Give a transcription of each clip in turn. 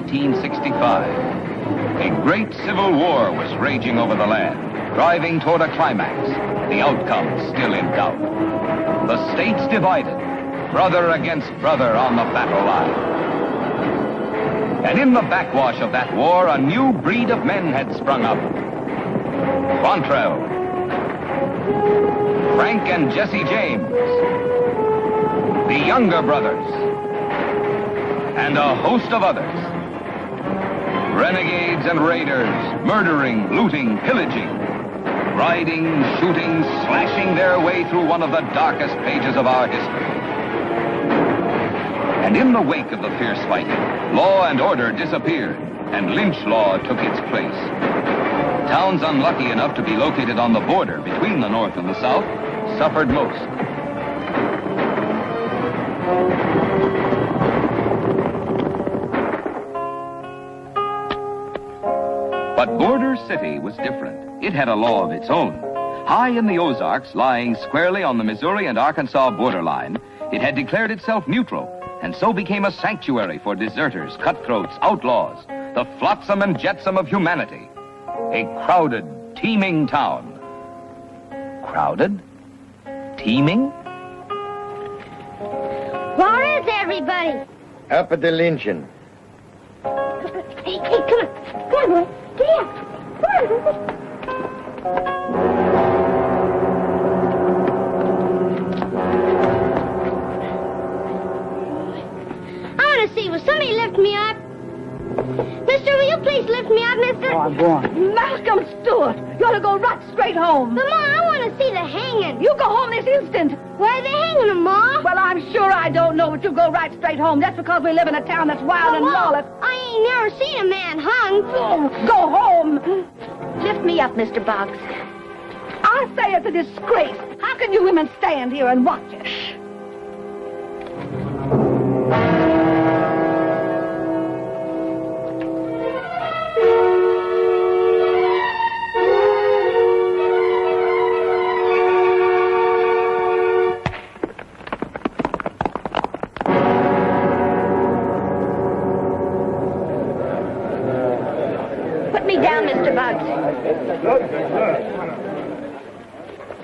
1865. A great civil war was raging over the land, driving toward a climax, the outcome still in doubt. The states divided, brother against brother on the battle line. And in the backwash of that war, a new breed of men had sprung up. Quantrill, Frank and Jesse James, the Younger Brothers, and a host of others. Renegades and raiders, murdering, looting, pillaging, riding, shooting, slashing their way through one of the darkest pages of our history. And in the wake of the fierce fighting, law and order disappeared, and lynch law took its place. Towns unlucky enough to be located on the border between the North and the South suffered most. But Border City was different. It had a law of its own. High in the Ozarks, lying squarely on the Missouri and Arkansas borderline, it had declared itself neutral, and so became a sanctuary for deserters, cutthroats, outlaws, the flotsam and jetsam of humanity. A crowded, teeming town. Crowded? Teeming? Where is everybody? Up at the lynching. Hey, come on. Come on, boy. Get up. Come on. I want to see, will somebody lift me up? Mister, will you please lift me up, mister? Oh, I'm going. Malcolm Stewart, you ought to go right straight home. But, Ma, I want to see the hanging. You go home this instant. Where are they hanging them, Ma? Well, I'm sure I don't know, but you go right straight home. That's because we live in a town that's wild and lawless. I ain't never seen a man hung. Oh, go home. Lift me up, Mr. Boggs. I say it's a disgrace. How can you women stand here and watch it?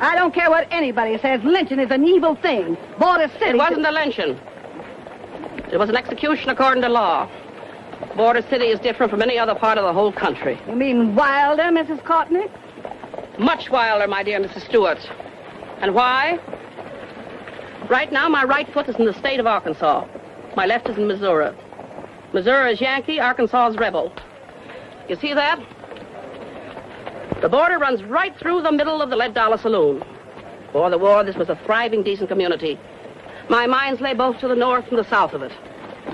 I don't care what anybody says. Lynching is an evil thing. Border City... It wasn't a lynching. It was an execution according to law. Border City is different from any other part of the whole country. You mean wilder, Mrs. Courtney? Much wilder, my dear Mrs. Stewart. And why? Right now, my right foot is in the state of Arkansas. My left is in Missouri. Missouri is Yankee, Arkansas is rebel. You see that? The border runs right through the middle of the Lead Dollar Saloon. Before the war, this was a thriving, decent community. My mines lay both to the north and the south of it.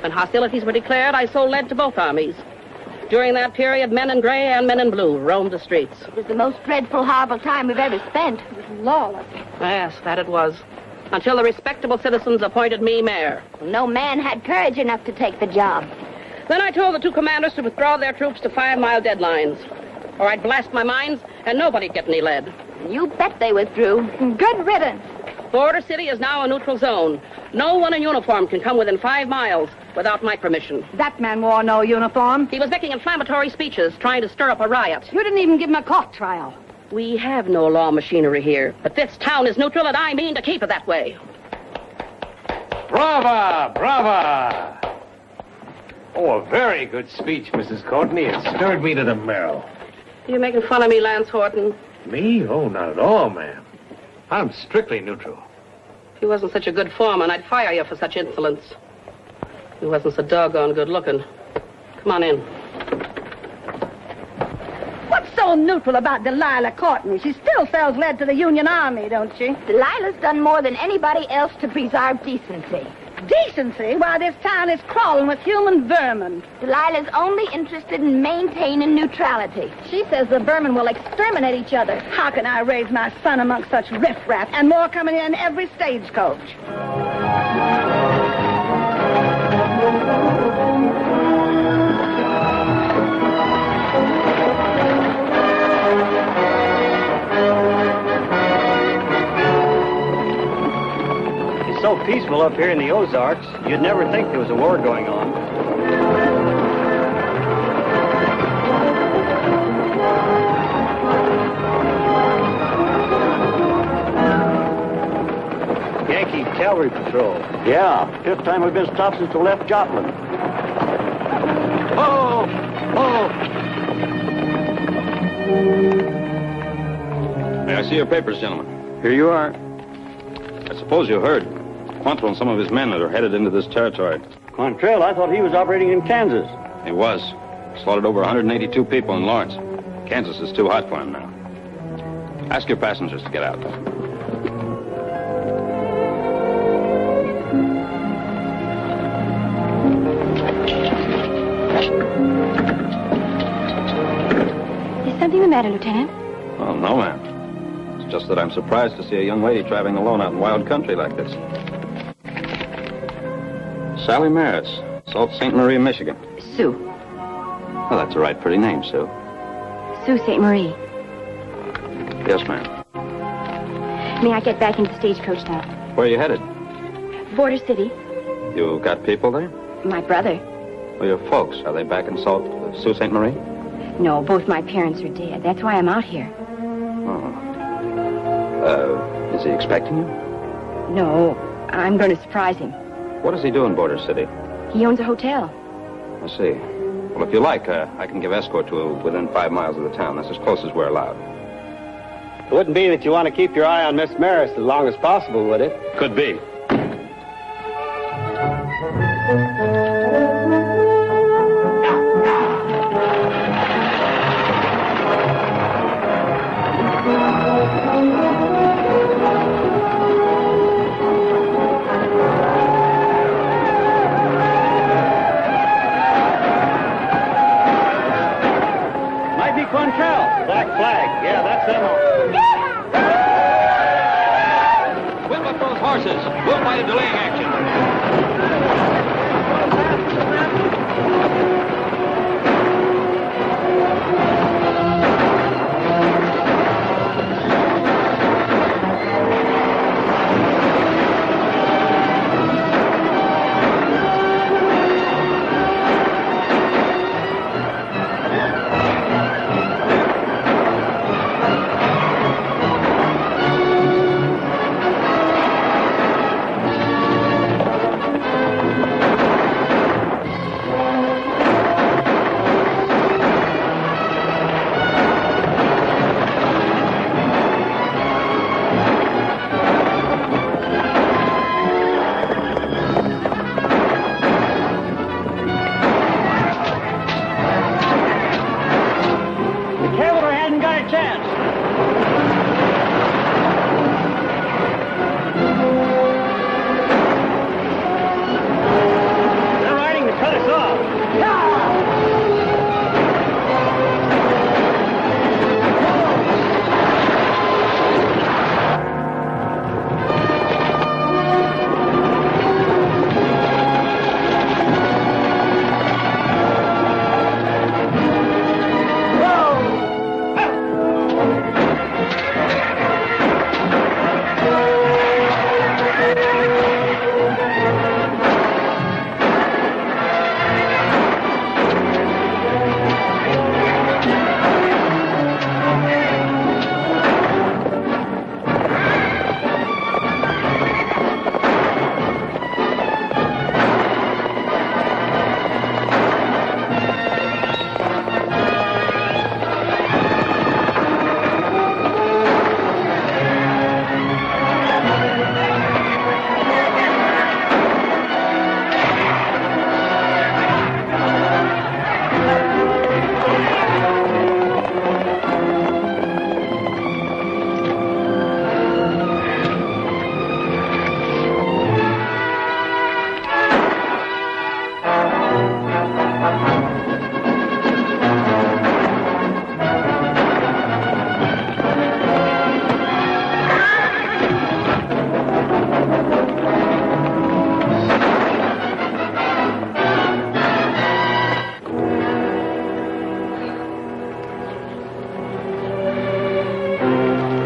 When hostilities were declared, I sold lead to both armies. During that period, men in gray and men in blue roamed the streets. It was the most dreadful, horrible time we've ever spent. It was lawless. Yes, that it was. Until the respectable citizens appointed me mayor. No man had courage enough to take the job. Then I told the two commanders to withdraw their troops to 5-mile deadlines, or I'd blast my mines and nobody'd get any lead. You bet they withdrew. Good riddance. Border City is now a neutral zone. No one in uniform can come within 5 miles without my permission. That man wore no uniform. He was making inflammatory speeches, trying to stir up a riot. You didn't even give him a court trial. We have no law machinery here, but this town is neutral, and I mean to keep it that way. Brava! Brava! Oh, a very good speech, Mrs. Courtney. It stirred me to the marrow. Are you making fun of me, Lance Horton? Me? Oh, not at all, ma'am. I'm strictly neutral. If you wasn't such a good foreman, I'd fire you for such insolence. You wasn't so doggone good looking. Come on in. What's so neutral about Delilah Courtney? She still sells lead to the Union Army, don't she? Delilah's done more than anybody else to preserve decency. Decency? Why, this town is crawling with human vermin. Delilah's only interested in maintaining neutrality. She says the vermin will exterminate each other. How can I raise my son amongst such riffraff and more coming in every stagecoach? So peaceful up here in the Ozarks, you'd never think there was a war going on. cavalry patrol. Yeah, fifth time we've been stopped since we left Joplin. Oh! Oh! May I see your papers, gentlemen? Here you are. I suppose you heard. Quantrill and some of his men are headed into this territory. Quantrill, I thought he was operating in Kansas. He was. Slaughtered over 182 people in Lawrence. Kansas is too hot for him now. Ask your passengers to get out. Is something the matter, Lieutenant? Oh, no, ma'am. It's just that I'm surprised to see a young lady traveling alone out in wild country like this. Sally Maris, Sault Ste. Marie, Michigan. Sue. Well, that's a right pretty name, Sue. Sue St. Marie. Yes, ma'am. May I get back into the stagecoach now? Where are you headed? Border City. You got people there? My brother. Well, your folks, are they back in Sault Ste. Marie? No, both my parents are dead. That's why I'm out here. Oh. Is he expecting you? No, I'm going to surprise him. What does he do in Border City? He owns a hotel. I see. Well, if you like, I can give escort to within 5 miles of the town. That's as close as we're allowed. It wouldn't be that you want to keep your eye on Miss Maris as long as possible, would it? Could be. Quantrill. Black flag. Yeah, that's them. Whip up those horses. We'll fight a delaying action.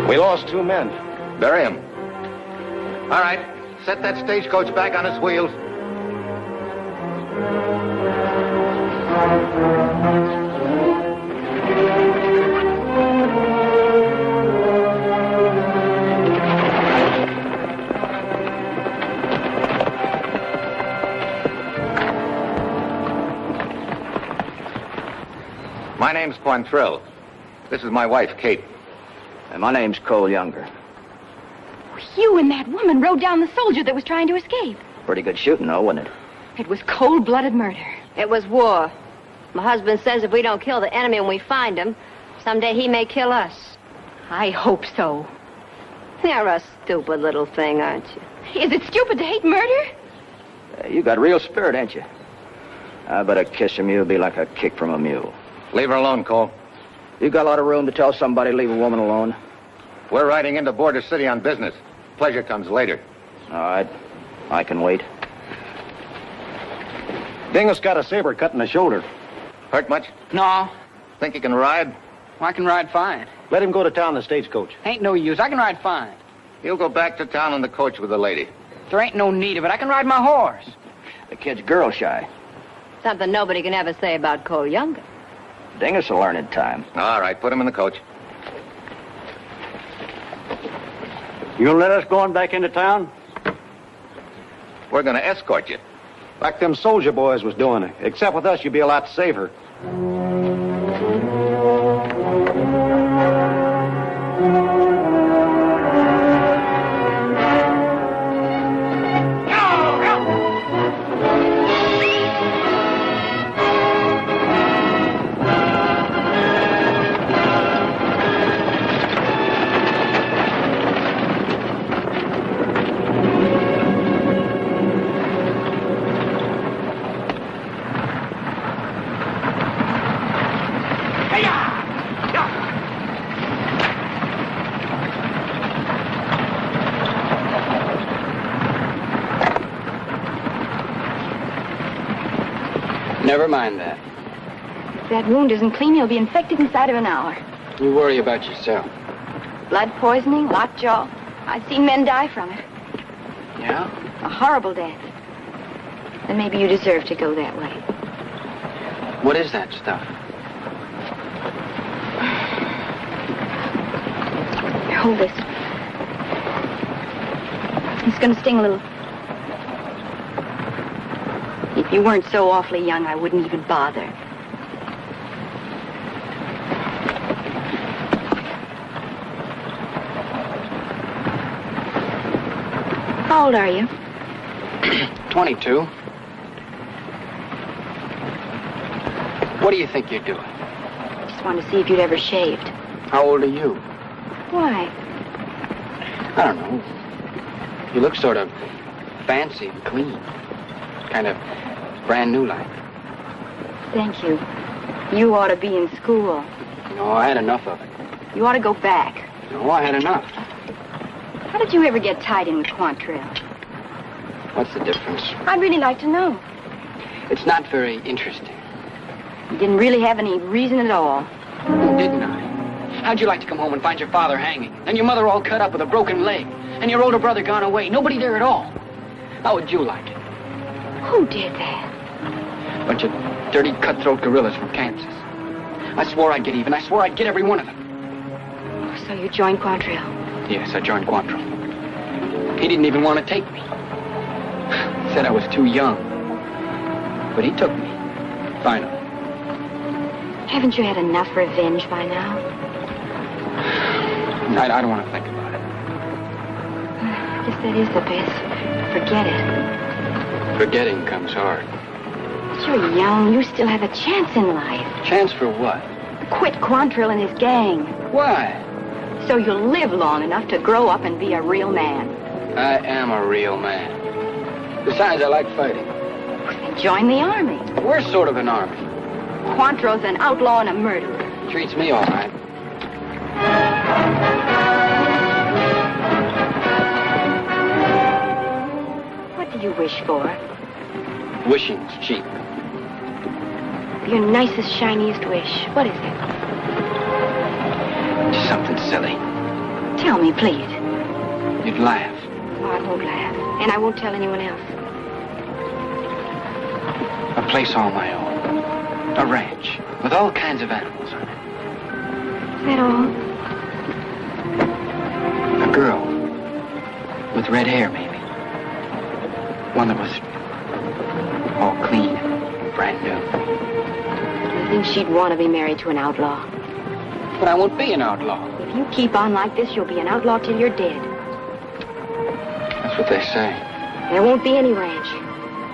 We lost 2 men. Bury him. All right. Set that stagecoach back on its wheels. My name's Quantrill. This is my wife, Kate. And my name's Cole Younger. You and that woman rode down the soldier that was trying to escape. Pretty good shooting, though, wasn't it? It was cold-blooded murder. It was war. My husband says if we don't kill the enemy when we find him, someday he may kill us. I hope so. You're a stupid little thing, aren't you? Is it stupid to hate murder? You got real spirit, ain't you? I bet a kiss from you would be like a kick from a mule. Leave her alone, Cole. You got a lot of room to tell somebody to leave a woman alone? We're riding into Border City on business. Pleasure comes later. All right. I can wait. Dingus got a saber cut in the shoulder. Hurt much? No. Think you can ride? Well, I can ride fine. Let him go to town in the stagecoach. Ain't no use. I can ride fine. He'll go back to town on the coach with the lady. There ain't no need of it. I can ride my horse. The kid's girl shy. Something nobody can ever say about Cole Younger. Dingus will learn in time. All right, put him in the coach. You'll let us go on back into town? We're going to escort you. Like them soldier boys was doing it. Except with us, you'd be a lot safer. Never mind that. If that wound isn't clean, he'll be infected inside of an hour. You worry about yourself. Blood poisoning, lockjaw. I've seen men die from it. Yeah? A horrible death. And maybe you deserve to go that way. What is that stuff? Here, hold this. It's going to sting a little. If you weren't so awfully young, I wouldn't even bother. How old are you? 22. What do you think you're doing? Just wanted to see if you'd ever shaved. How old are you? Why? I don't know. You look sort of fancy and clean. Kind of brand new like. Thank you. You ought to be in school. No, I had enough of it. You ought to go back. No, I had enough. How did you ever get tied in with Quantrill? What's the difference? I'd really like to know. It's not very interesting. You didn't really have any reason at all. Oh, didn't I? How'd you like to come home and find your father hanging, and your mother all cut up with a broken leg, and your older brother gone away, nobody there at all? How would you like it? Who did that? Bunch of dirty, cutthroat guerrillas from Kansas. I swore I'd get even. I swore I'd get every one of them. Oh, so you joined Quantrill? Yes, I joined Quantrill. He didn't even want to take me. Said I was too young. But he took me. Finally. Haven't you had enough revenge by now? I don't want to think about it. I guess that is the best. Forget it. Forgetting comes hard. But you're young. You still have a chance in life. Chance for what? Quit Quantrill and his gang. Why? So you'll live long enough to grow up and be a real man. I am a real man. Besides, I like fighting. Then join the army. We're sort of an army. Quantrill's an outlaw and a murderer. Treats me all right. What do you wish for? Wishing's cheap. Your nicest, shiniest wish. What is it? Just something silly. Tell me, please. You'd laugh. Oh, I won't laugh. And I won't tell anyone else. A place all my own. A ranch with all kinds of animals on it. Is that all? A girl with red hair, maybe. One that was all clean and brand new. Anything think she'd want to be married to an outlaw. But I won't be an outlaw. If you keep on like this, you'll be an outlaw till you're dead. That's what they say. There won't be any ranch.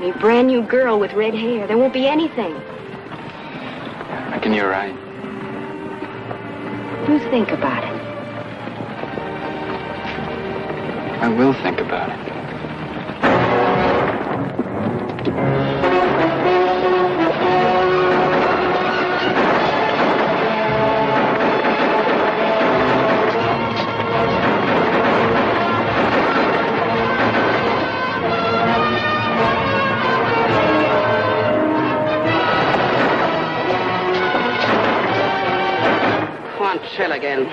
Any brand new girl with red hair. There won't be anything. I reckon you're right. You think about it. I will think about it. Quantrill again.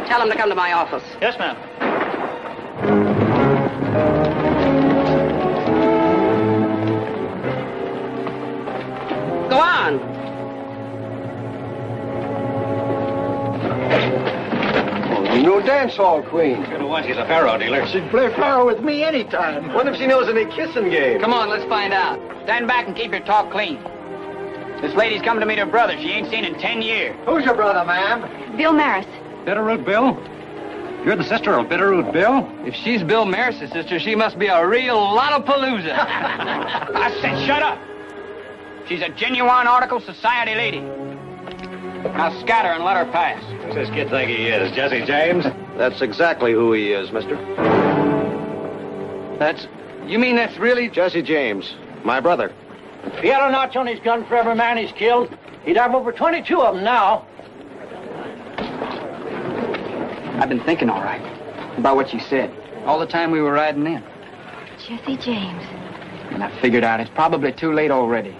Tell him to come to my office. Yes, ma'am. Go on. Oh, you know dance hall queen. Gonna want she's a faro dealer. She'd play faro with me anytime. What if she knows any kissing game? Come on, let's find out. Stand back and keep your talk clean. This lady's coming to meet her brother she ain't seen in 10 years. Who's your brother, ma'am? Bill Maris. Bitterroot Bill? You're the sister of Bitterroot Bill? If she's Bill Maris' sister, she must be a real Lollapalooza. I said shut up. She's a genuine article society lady. Now scatter and let her pass. Who's this kid think he is, Jesse James? That's exactly who he is, mister. You mean that's really... Jesse James, my brother. If he had a notch on his gun for every man he's killed, he'd have over 22 of them now. I've been thinking all right about what you said all the time we were riding in. Jesse James. And I figured out it's probably too late already.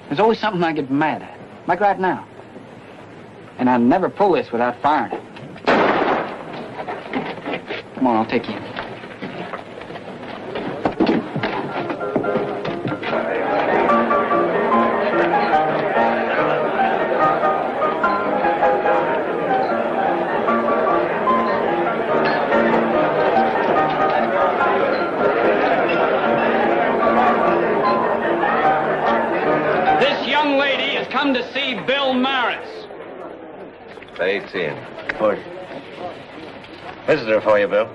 There's always something I get mad at, like right now. And I'd never pull this without firing it. Come on, I'll take you. Come to see Bill Maris. 18. Push. Visitor for you, Bill.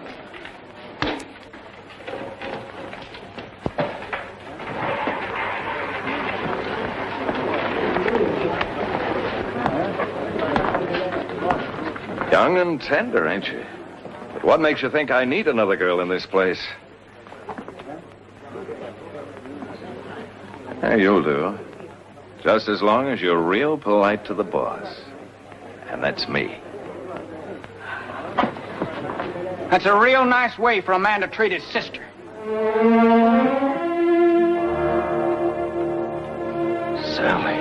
Young and tender, ain't you? But what makes you think I need another girl in this place? Hey, you'll do. Just as long as you're real polite to the boss. And that's me. That's a real nice way for a man to treat his sister. Sally.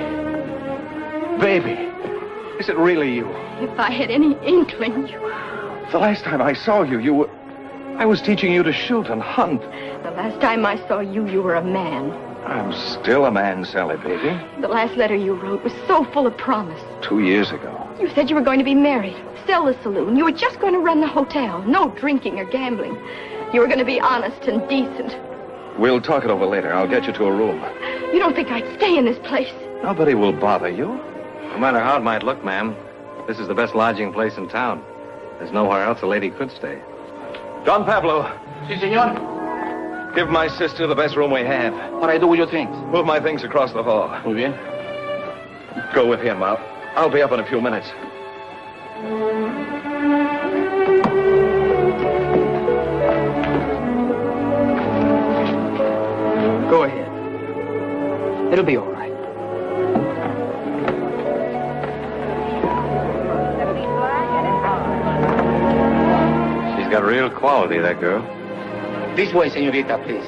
Baby. Is it really you? If I had any inkling, The last time I saw you, I was teaching you to shoot and hunt. The last time I saw you, you were a man. I'm still a man, Sally, baby. The last letter you wrote was so full of promise. 2 years ago. You said you were going to be married, sell the saloon. You were just going to run the hotel. No drinking or gambling. You were going to be honest and decent. We'll talk it over later. I'll get you to a room. You don't think I'd stay in this place? Nobody will bother you. No matter how it might look, ma'am, this is the best lodging place in town. There's nowhere else a lady could stay. Don Pablo. Si, senor. Give my sister the best room we have. What do I do with your things? Move my things across the hall. Muy bien. Go with him. I'll be up in a few minutes. Go ahead. It'll be all right. She's got real quality, that girl. This way, señorita, please.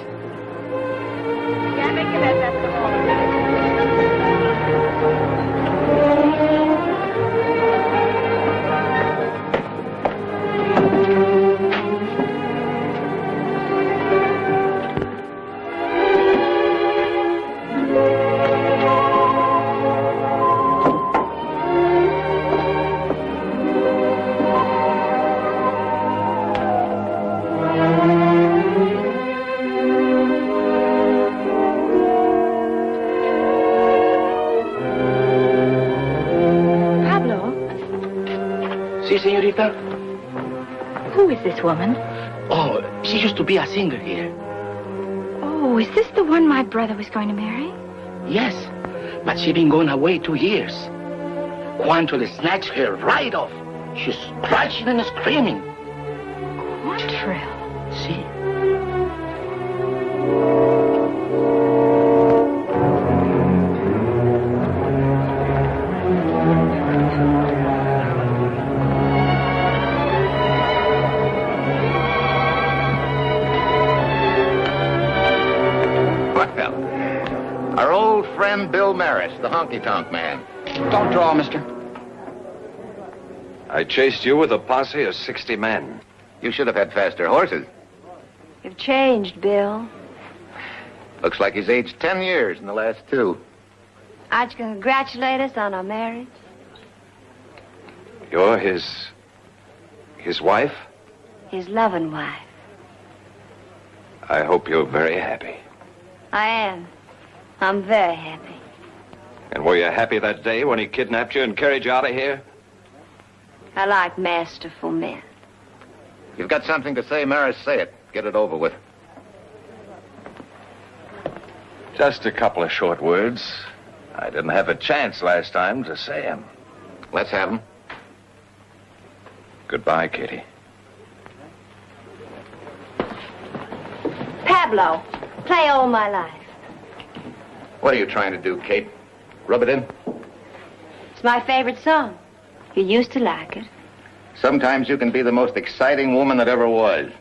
Si, senorita. Who is this woman? Oh, she used to be a singer here. Oh, is this the one my brother was going to marry? Yes, but she been going away 2 years. Quantrill snatched her right off. She's crying and screaming. Quantrill? See? Our old friend Bill Maris, the honky-tonk man. Don't draw, mister. I chased you with a posse of 60 men. You should have had faster horses. You've changed, Bill. Looks like he's aged 10 years in the last 2. Aren't you going to congratulate us on our marriage? You're his wife? His loving wife. I hope you're very happy. I am. I'm very happy. And were you happy that day when he kidnapped you and carried you out of here? I like masterful men. You've got something to say, Maris, say it. Get it over with. Just a couple of short words. I didn't have a chance last time to say them. Let's have them. Goodbye, Kitty. Pablo, play All My Life. What are you trying to do, Kate? Rub it in? It's my favorite song. You used to like it. Sometimes you can be the most exciting woman that ever was.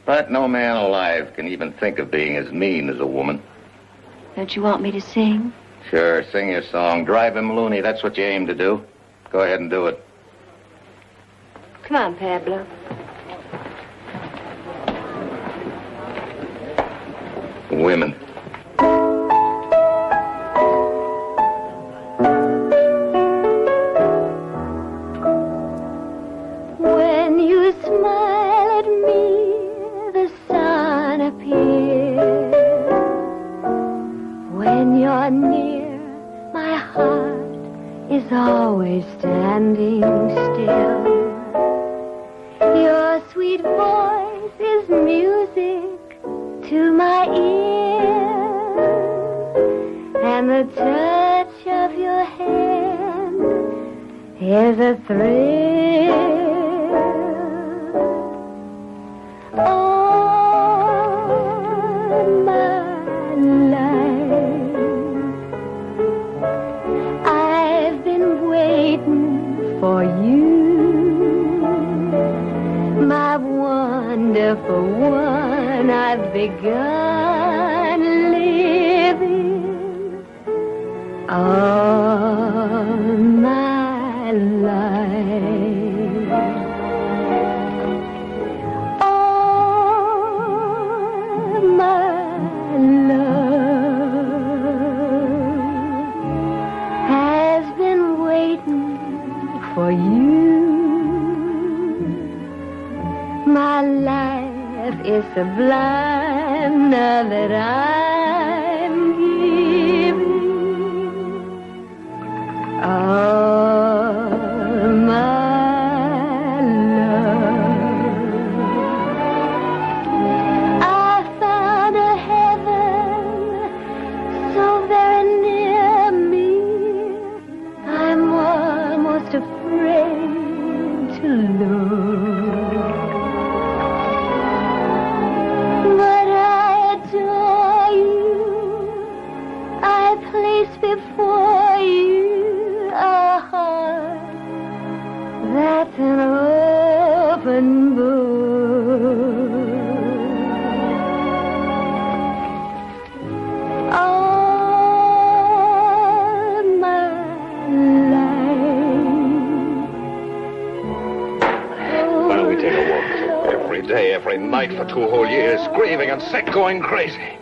But no man alive can even think of being as mean as a woman. Don't you want me to sing? Sure, sing your song. Drive him loony. That's what you aim to do. Go ahead and do it. Come on, Pablo. Women. When you smile at me, the sun appears. When you're near, my heart is always standing still. Your sweet voice is music to my ears, and the touch of your hand is a thrill. All my life I've been waiting for you, my wonderful one. I've begun living all my life. All my love has been waiting for you. My life is sublime now that I'm giving all my love. I found a heaven so very near me, I'm almost afraid to look. But I adore you, I place before you a heart that's an open book. All my life. Why don't we take a walk? Every day, every night for 2 whole years, grieving and sick, going crazy.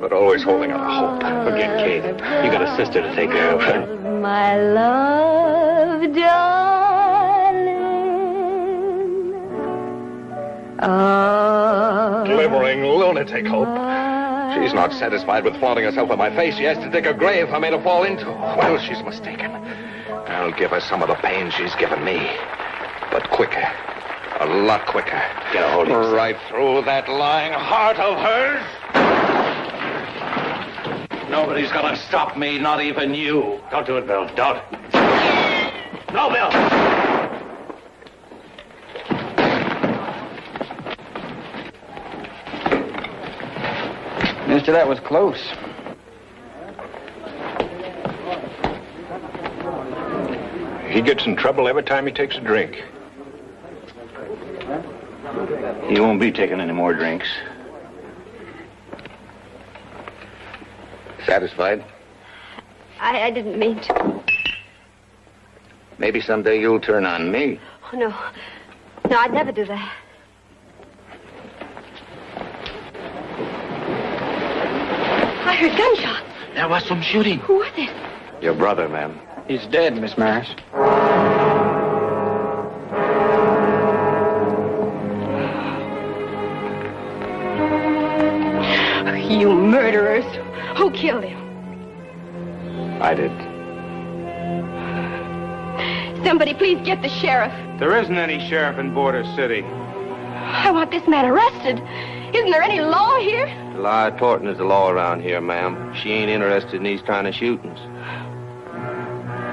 But always holding out a hope. Forget Kate. You got a sister to take care of her. My love, darling. Oh, Glimmering lunatic hope. She's not satisfied with flaunting herself in my face. She has to dig a grave for me to fall into. Well, she's mistaken. I'll give her some of the pain she's given me. But quicker. A lot quicker. Get a hold of him. Right through that lying heart of hers. Nobody's gonna stop me, not even you. Don't do it, Bill. Don't. No, Bill. Mister, that was close. He gets in trouble every time he takes a drink. He won't be taking any more drinks. Satisfied? I didn't mean to. Maybe someday you'll turn on me. Oh, no. No, I'd never do that. I heard gunshots. There was some shooting. Who was it? Your brother, ma'am. He's dead, Miss Maris. You murderers. Who killed him? I did. Somebody please get the sheriff. There isn't any sheriff in Border City. I want this man arrested. Isn't there any law here? Law important is the law around here, ma'am. She ain't interested in these kind of shootings.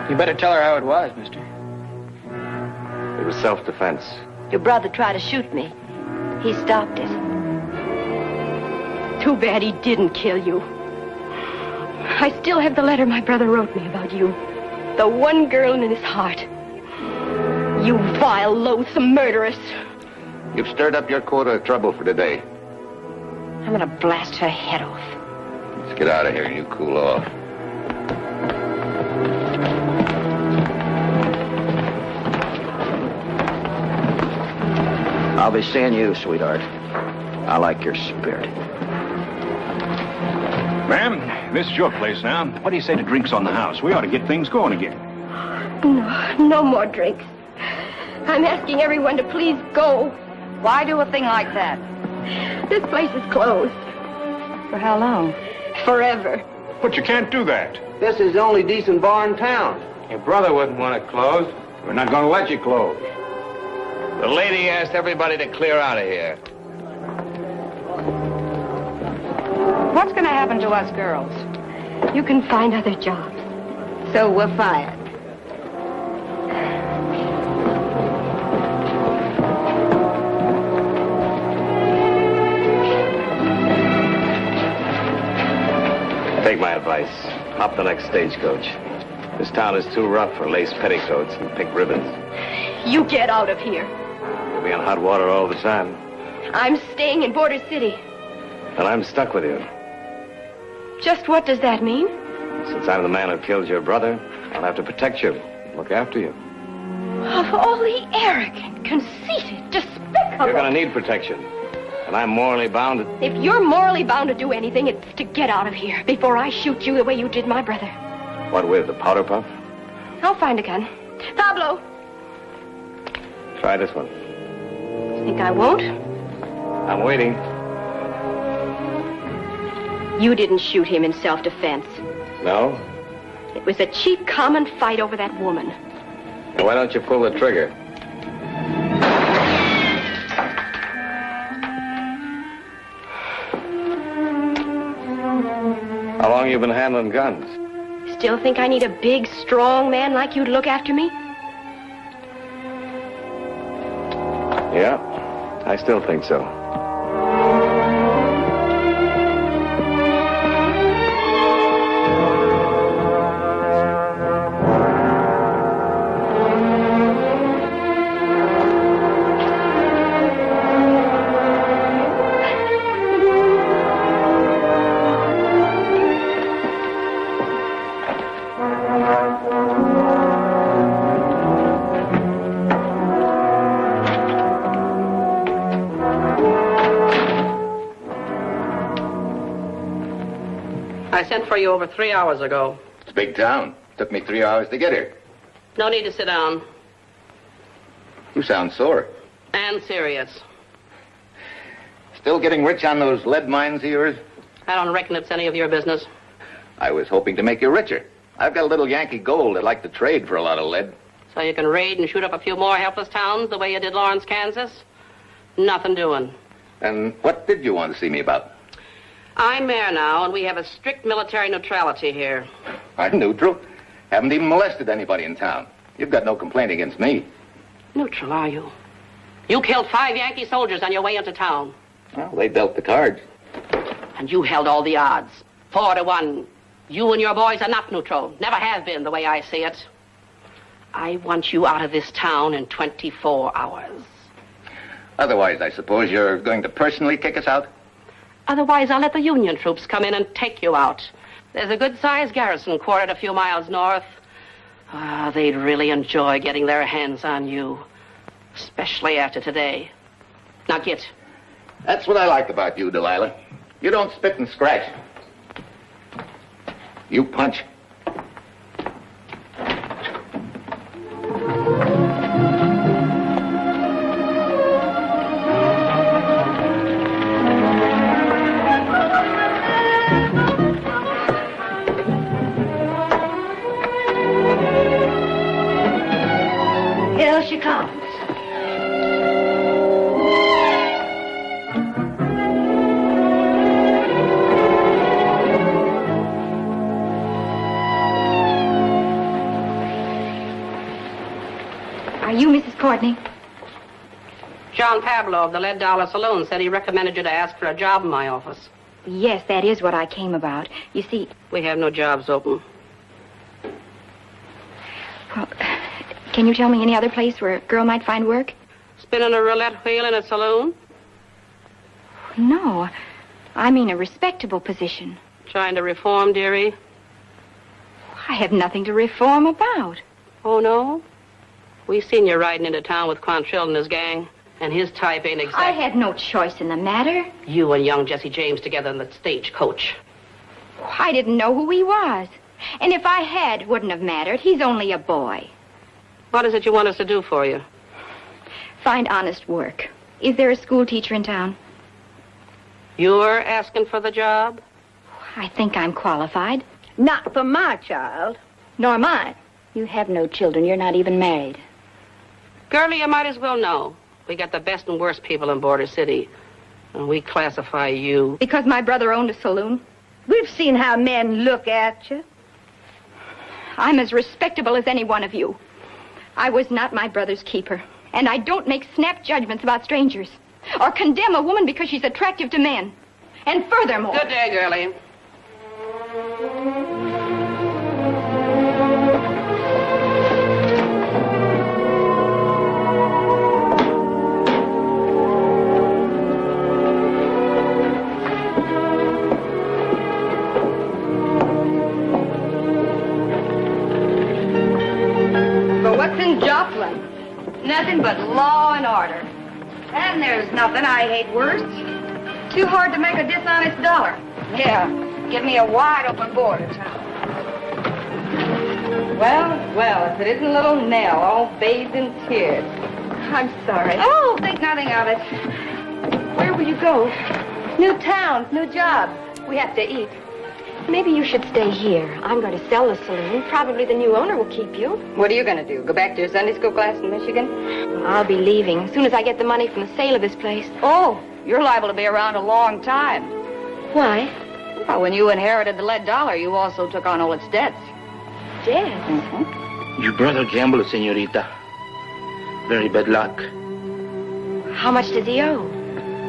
You better tell her how it was, mister. It was self-defense. Your brother tried to shoot me. He stopped it. Too bad he didn't kill you. I still have the letter my brother wrote me about you. The one girl in his heart. You vile, loathsome murderess. You've stirred up your quota of trouble for today. I'm gonna blast her head off. Let's get out of here and you cool off. I'll be seeing you, sweetheart. I like your spirit. Ma'am, this is your place now. What do you say to drinks on the house? We ought to get things going again. No more drinks. I'm asking everyone to please go. Why do a thing like that? This place is closed. For how long? Forever. But you can't do that. This is the only decent bar in town. Your brother wouldn't want it closed. We're not gonna let you close. The lady asked everybody to clear out of here. What's going to happen to us girls? You can find other jobs. So we're fired. Take my advice. Hop the next stagecoach. This town is too rough for lace petticoats and pink ribbons. You get out of here. You'll be on hot water all the time. I'm staying in Border City. And I'm stuck with you. Just what does that mean? Since I'm the man who killed your brother, I'll have to protect you, look after you. Of all the arrogant, conceited, despicable... You're gonna need protection. And I'm morally bound to... If you're morally bound to do anything, it's to get out of here before I shoot you the way you did my brother. What with, the powder puff? I'll find a gun. Pablo! Try this one. Think I won't? I'm waiting. You didn't shoot him in self-defense. No? It was a cheap, common fight over that woman. Now, why don't you pull the trigger? How long you been handling guns? Still think I need a big, strong man like you to look after me? Yeah, I still think so. I sent for you over 3 hours ago. It's a big town. Took me 3 hours to get here. No need to sit down. You sound sore. And serious. Still getting rich on those lead mines of yours? I don't reckon it's any of your business. I was hoping to make you richer. I've got a little Yankee gold I'd like to trade for a lot of lead. So you can raid and shoot up a few more helpless towns the way you did Lawrence, Kansas? Nothing doing. And what did you want to see me about? I'm mayor now, and we have a strict military neutrality here. I'm neutral. Haven't even molested anybody in town. You've got no complaint against me. Neutral, are you? You killed 5 Yankee soldiers on your way into town. Well, they dealt the cards. And you held all the odds. 4-1. You and your boys are not neutral. Never have been, the way I see it. I want you out of this town in 24 hours. Otherwise, I suppose you're going to personally kick us out? Otherwise, I'll let the Union troops come in and take you out. There's a good-sized garrison quartered a few miles north. They'd really enjoy getting their hands on you. Especially after today. Now get. That's what I like about you, Delilah. You don't spit and scratch. You punch. Here she comes. Are you Mrs. Courtney? John Pablo of the Lead Dollar Saloon said he recommended you to ask for a job in my office. Yes, that is what I came about. You see... We have no jobs open. Well, can you tell me any other place where a girl might find work? Spinning a roulette wheel in a saloon? No. I mean a respectable position. Trying to reform, dearie? I have nothing to reform about. Oh, no? We seen you riding into town with Quantrill and his gang, and his type ain't exact. I had no choice in the matter. You and young Jesse James together in the stagecoach. I didn't know who he was. And if I had, it wouldn't have mattered. He's only a boy. What is it you want us to do for you? Find honest work. Is there a school teacher in town? You're asking for the job? I think I'm qualified. Not for my child. Nor mine. You have no children. You're not even married. Girlie, you might as well know. We got the best and worst people in Border City. And we classify you. Because my brother owned a saloon? We've seen how men look at you. I'm as respectable as any one of you. I was not my brother's keeper. And I don't make snap judgments about strangers. Or condemn a woman because she's attractive to men. And furthermore... Good day, girlie. Joplin. Nothing but law and order. And there's nothing I hate worse. Too hard to make a dishonest dollar. Yeah, give me a wide-open border town. Well, if it isn't little Nell, all bathed in tears. I'm sorry. Oh, think nothing of it. Where will you go? New towns, new jobs. We have to eat. Maybe you should stay here. I'm going to sell the saloon. Probably the new owner will keep you. What are you going to do? Go back to your Sunday school class in Michigan? I'll be leaving as soon as I get the money from the sale of this place. Oh, you're liable to be around a long time. Why? Well, when you inherited the lead dollar, you also took on all its debts. Debts? Mm-hmm. Your brother gambled, senorita. Very bad luck. How much does he owe?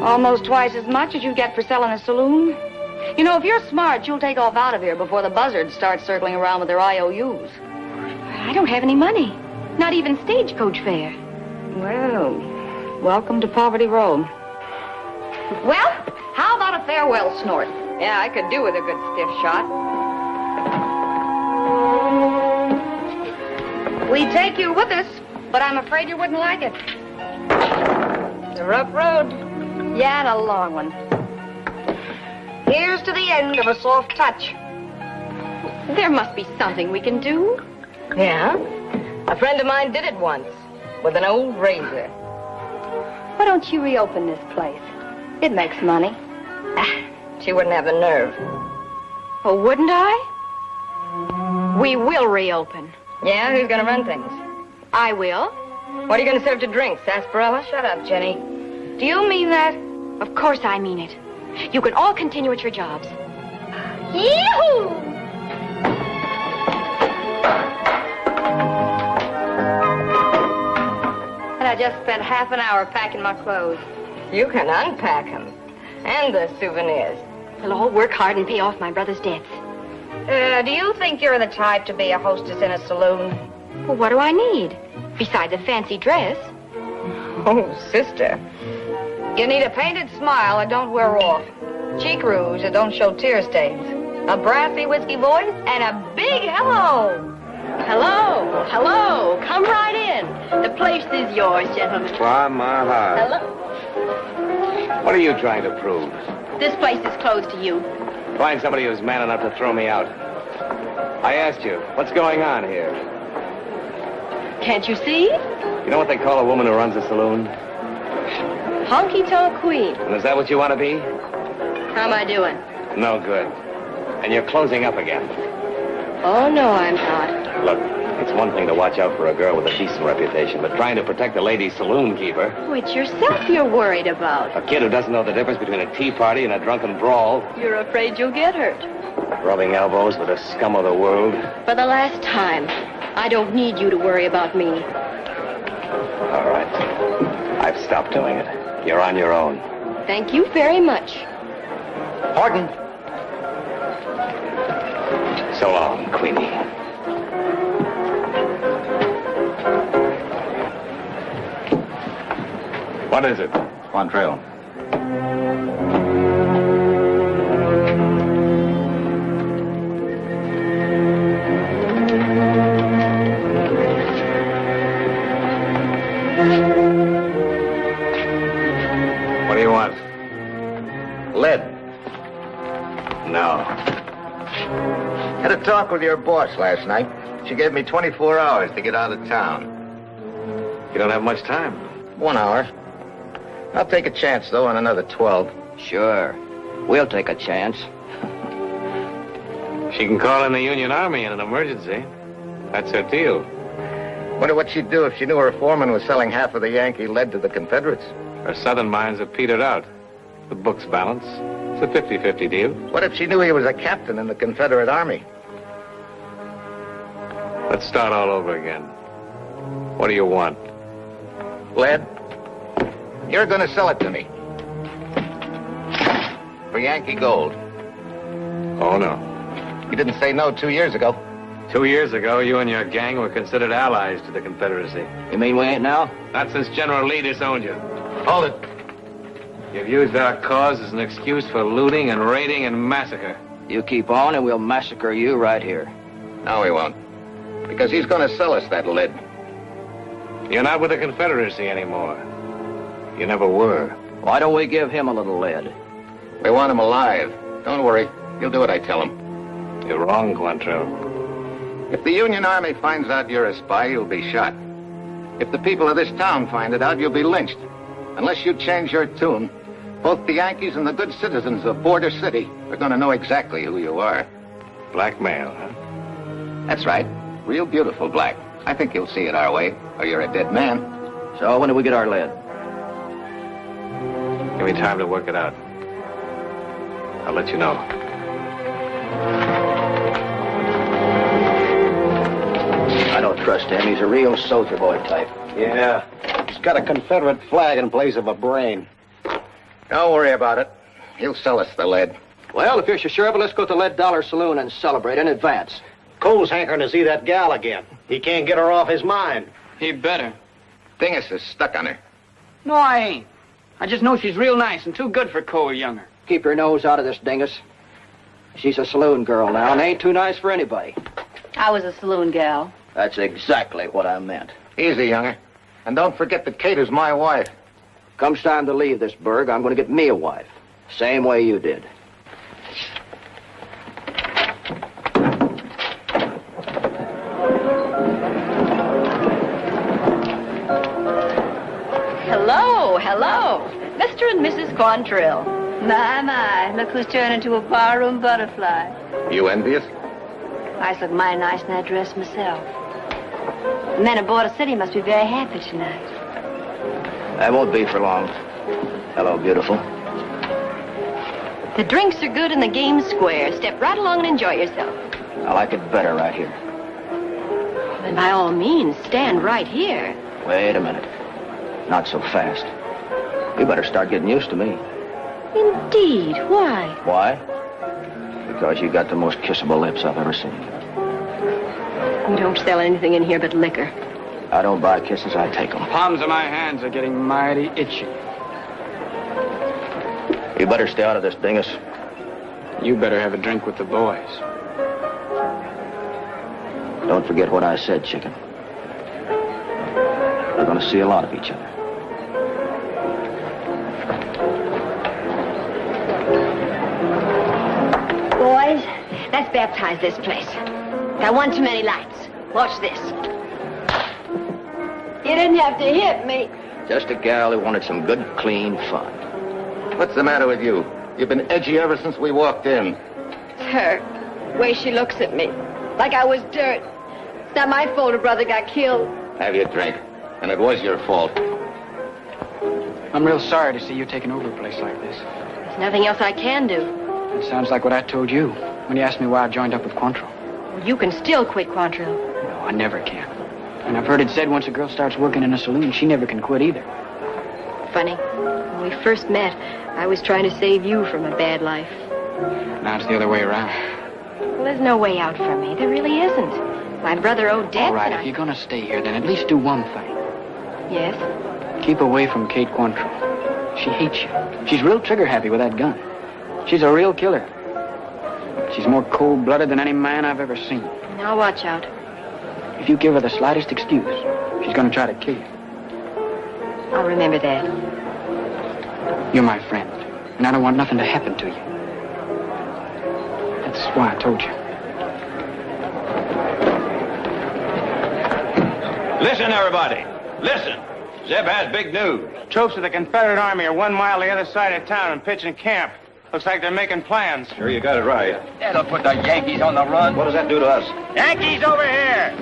Almost twice as much as you get for selling a saloon. You know, if you're smart, you'll take off out of here before the buzzards start circling around with their IOUs. I don't have any money. Not even stagecoach fare. Well, welcome to Poverty Row. Well, how about a farewell snort? Yeah, I could do with a good stiff shot. We'd take you with us, but I'm afraid you wouldn't like it. It's a rough road. Yeah, and a long one. Here's to the end of a soft touch. There must be something we can do. Yeah? A friend of mine did it once, with an old razor. Why don't you reopen this place? It makes money. She wouldn't have the nerve. Oh, wouldn't I? We will reopen. Yeah, who's gonna run things? I will. What are you gonna serve to drink, sarsaparilla? Shut up, Jenny. Do you mean that? Of course I mean it. You can all continue at your jobs. Yee-hoo! And I just spent half an hour packing my clothes. You can unpack them. And the souvenirs. We'll all work hard and pay off my brother's debts. Do you think you're the type to be a hostess in a saloon? Well, what do I need? Besides a fancy dress. Oh, sister. You need a painted smile that don't wear off. Cheek rouge that don't show tear stains. A brassy whiskey voice and a big hello. Hello, hello. Come right in. The place is yours, gentlemen. Why, my heart. Hello. What are you trying to prove? This place is closed to you. Find somebody who's man enough to throw me out. I asked you, what's going on here? Can't you see? You know what they call a woman who runs a saloon? Honky-tonk queen. And is that what you want to be? How am I doing? No good. And you're closing up again. Oh, no, I'm not. Look, it's one thing to watch out for a girl with a decent reputation, but trying to protect a lady saloon keeper... Oh, it's yourself you're worried about. A kid who doesn't know the difference between a tea party and a drunken brawl. You're afraid you'll get hurt. Rubbing elbows with the scum of the world. For the last time, I don't need you to worry about me. All right. I've stopped doing it. You're on your own. Thank you very much. Horton. So long, Queenie. What is it? Quantrill. What do you want? Lead. No. Had a talk with your boss last night. She gave me 24 hours to get out of town. You don't have much time. 1 hour. I'll take a chance, though, on another 12. Sure. We'll take a chance. She can call in the Union Army in an emergency. That's her deal. Wonder what she'd do if she knew her foreman was selling half of the Yankee lead to the Confederates. Her southern mines have petered out. The books balance. It's a 50-50 deal. What if she knew he was a captain in the Confederate Army? Let's start all over again. What do you want? Lead? You're going to sell it to me. For Yankee gold. Oh, no. You didn't say no 2 years ago. 2 years ago, you and your gang were considered allies to the Confederacy. You mean we ain't now? Not since General Lee disowned you. Hold it. You've used our cause as an excuse for looting and raiding and massacre. You keep on and we'll massacre you right here. No, we won't. Because he's going to sell us that lead. You're not with the Confederacy anymore. You never were. Why don't we give him a little lead? We want him alive. Don't worry. You'll do what I tell him. You're wrong, Quantrill. If the Union Army finds out you're a spy, you'll be shot. If the people of this town find it out, you'll be lynched. Unless you change your tune, both the Yankees and the good citizens of Border City are going to know exactly who you are. Blackmail, huh? That's right. Real beautiful black. I think you'll see it our way, or you're a dead man. So when do we get our lead? Give me time to work it out. I'll let you know. I don't trust him. He's a real soldier boy type. Yeah. He's got a Confederate flag in place of a brain. Don't worry about it. He'll sell us the lead. Well, if you're so sure of it, let's go to the Lead Dollar Saloon and celebrate in advance. Cole's hankering to see that gal again. He can't get her off his mind. He better. Dingus is stuck on her. No, I ain't. I just know she's real nice and too good for Cole Younger. Keep your nose out of this, Dingus. She's a saloon girl now and ain't too nice for anybody. I was a saloon gal. That's exactly what I meant. Easy, Younger. And don't forget that Kate is my wife. Comes time to leave this burg, I'm going to get me a wife. Same way you did. Hello, hello. Mr. and Mrs. Quantrill. My, look who's turned into a barroom butterfly. You envious? I look mighty nice in that dress myself. The men aboard the city must be very happy tonight. I won't be for long. Hello, beautiful. The drinks are good and the game's square. Step right along and enjoy yourself. I like it better right here. Then by all means, stand right here. Wait a minute. Not so fast. You better start getting used to me. Indeed. Why? Why? Because you got the most kissable lips I've ever seen. We don't sell anything in here but liquor. I don't buy kisses, I take them. Palms of my hands are getting mighty itchy. You better stay out of this, dingus. You better have a drink with the boys. Don't forget what I said, chicken. We're going to see a lot of each other. Boys, let's baptize this place. Got one too many lights. Watch this. You didn't have to hit me. Just a gal who wanted some good, clean fun. What's the matter with you? You've been edgy ever since we walked in. It's her. The way she looks at me. Like I was dirt. It's not my fault her brother got killed. Have your drink. And it was your fault. I'm real sorry to see you taking over a place like this. There's nothing else I can do. It sounds like what I told you when you asked me why I joined up with Quantrill. Well, you can still quit, Quantrill. No, I never can. And I've heard it said once a girl starts working in a saloon, she never can quit either. Funny. When we first met, I was trying to save you from a bad life. Now it's the other way around. Well, there's no way out for me. There really isn't. My brother owed debts. All right, if you're going to stay here, then at least do one thing. Yes? Keep away from Kate Quantrill. She hates you. She's real trigger-happy with that gun. She's a real killer. She's more cold-blooded than any man I've ever seen. Now watch out. If you give her the slightest excuse, she's going to try to kill you. I'll remember that. You're my friend, and I don't want nothing to happen to you. That's why I told you. Listen, everybody. Listen. Zeb has big news. Troops of the Confederate Army are 1 mile the other side of town and pitching camp. Looks like they're making plans. Sure, you got it right. That'll put the Yankees on the run. What does that do to us? Yankees over here!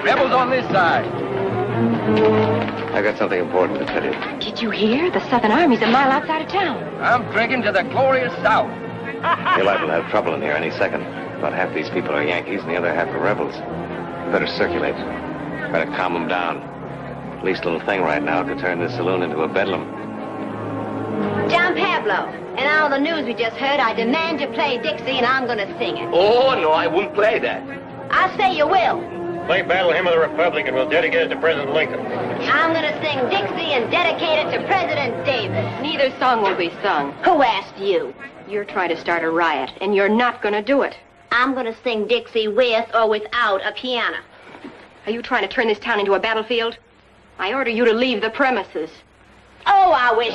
Rebels on this side. I got something important to tell you. Did you hear? The Southern Army's a mile outside of town. I'm drinking to the glorious South. You're liable to have trouble in here any second. About half these people are Yankees and the other half are rebels. You better circulate. Try to calm them down. Least little thing right now could turn this saloon into a bedlam. John Pablo, in all the news we just heard, I demand you play Dixie and I'm going to sing it. Oh, no, I wouldn't play that. I say you will. Play Battle Hymn of the Republic and we'll dedicate it to President Lincoln. I'm going to sing Dixie and dedicate it to President Davis. Neither song will be sung. Who asked you? You're trying to start a riot, and you're not going to do it. I'm going to sing Dixie with or without a piano. Are you trying to turn this town into a battlefield? I order you to leave the premises. Oh, I wish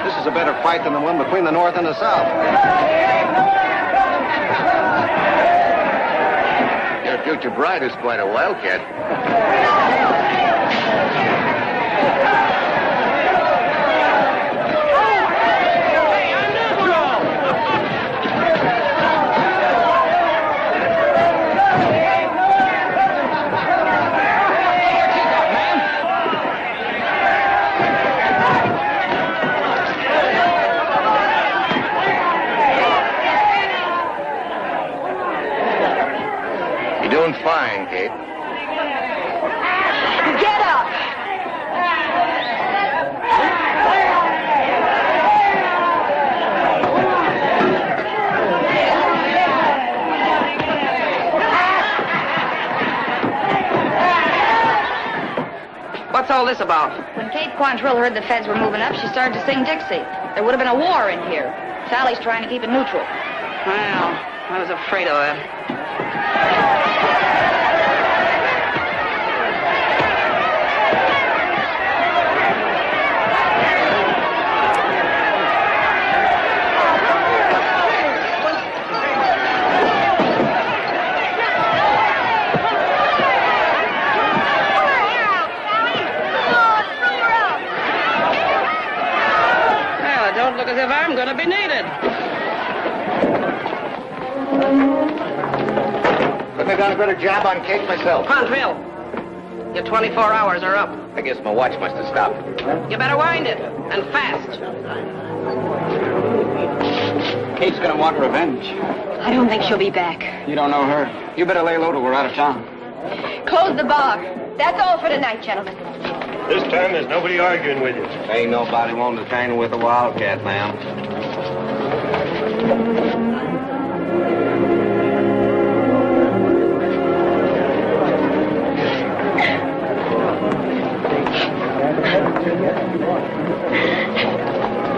This is a better fight than the one between the North and the South. Your future bride is quite a wildcat. Doing fine, Kate. Get up! What's all this about? When Kate Quantrill heard the feds were moving up, she started to sing Dixie. There would have been a war in here. Sally's trying to keep it neutral. Well, I was afraid of that. gonna be needed. Couldn't have done a better job on cake myself. Quantrill, your 24 hours are up. I guess my watch must have stopped. You better wind it, and fast. Kate's gonna want revenge. I don't think she'll be back. You don't know her. You better lay low till we're out of town. Close the bar. That's all for tonight, gentlemen. This time there's nobody arguing with you. Ain't nobody wanting to tangle with a wildcat, ma'am.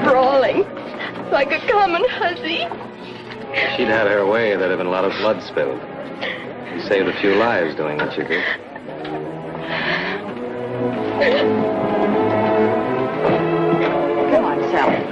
Brawling like a common hussy. If she'd had her way, there'd have been a lot of blood spilled. You saved a few lives doing what you did. Come on, Sally.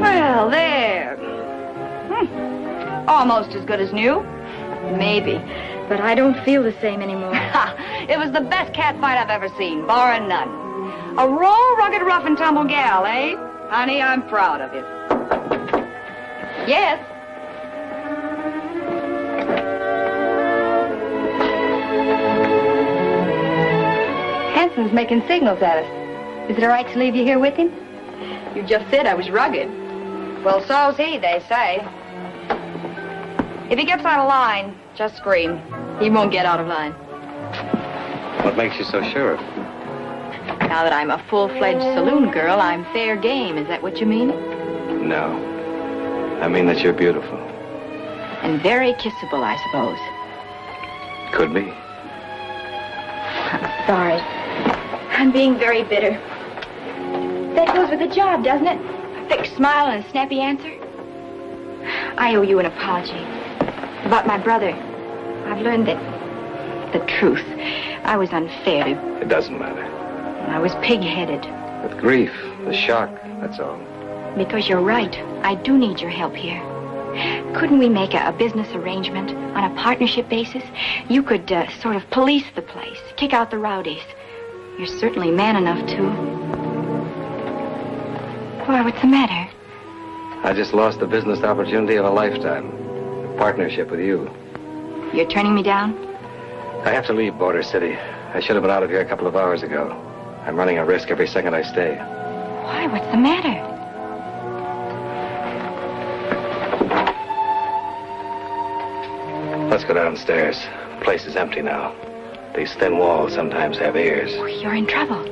Well, there. Almost as good as new. Maybe, but I don't feel the same anymore. It was the best cat fight I've ever seen, barring none. A raw, rugged, rough and tumble gal, eh? Honey, I'm proud of you. Yes. Hanson's making signals at us. Is it all right to leave you here with him? You just said I was rugged. Well, so's he, they say. If he gets out of line, just scream. He won't get out of line. What makes you so sure? Now that I'm a full-fledged saloon girl, I'm fair game. Is that what you mean? No. I mean that you're beautiful. And very kissable, I suppose. Could be. I'm sorry. I'm being very bitter. That goes with the job, doesn't it? A fixed smile and a snappy answer. I owe you an apology. About my brother. I've learned that the truth. I was unfair to... It doesn't matter. I was pig-headed. The grief, the shock, that's all. Because you're right. I do need your help here. Couldn't we make a business arrangement on a partnership basis? You could sort of police the place, kick out the rowdies. You're certainly man enough to... Why, what's the matter? I just lost the business opportunity of a lifetime. A partnership with you. You're turning me down? I have to leave Border City. I should have been out of here a couple of hours ago. I'm running a risk every second I stay. Why, what's the matter? Let's go downstairs. The place is empty now. These thin walls sometimes have ears. Oh, you're in trouble.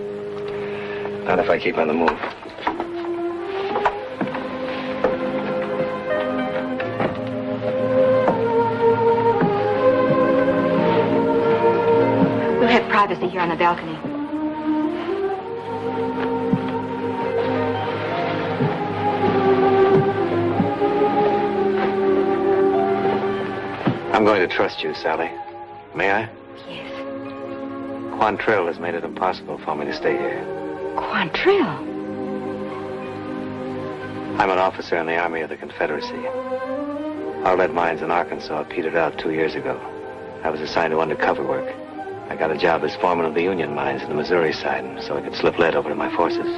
Not if I keep on the move. We'll have privacy here on the balcony. I'm going to trust you, Sally. May I? Yes. Quantrill has made it impossible for me to stay here. Quantrill? I'm an officer in the Army of the Confederacy. Our lead mines in Arkansas petered out 2 years ago. I was assigned to undercover work. I got a job as foreman of the Union mines in the Missouri side, so I could slip lead over to my forces.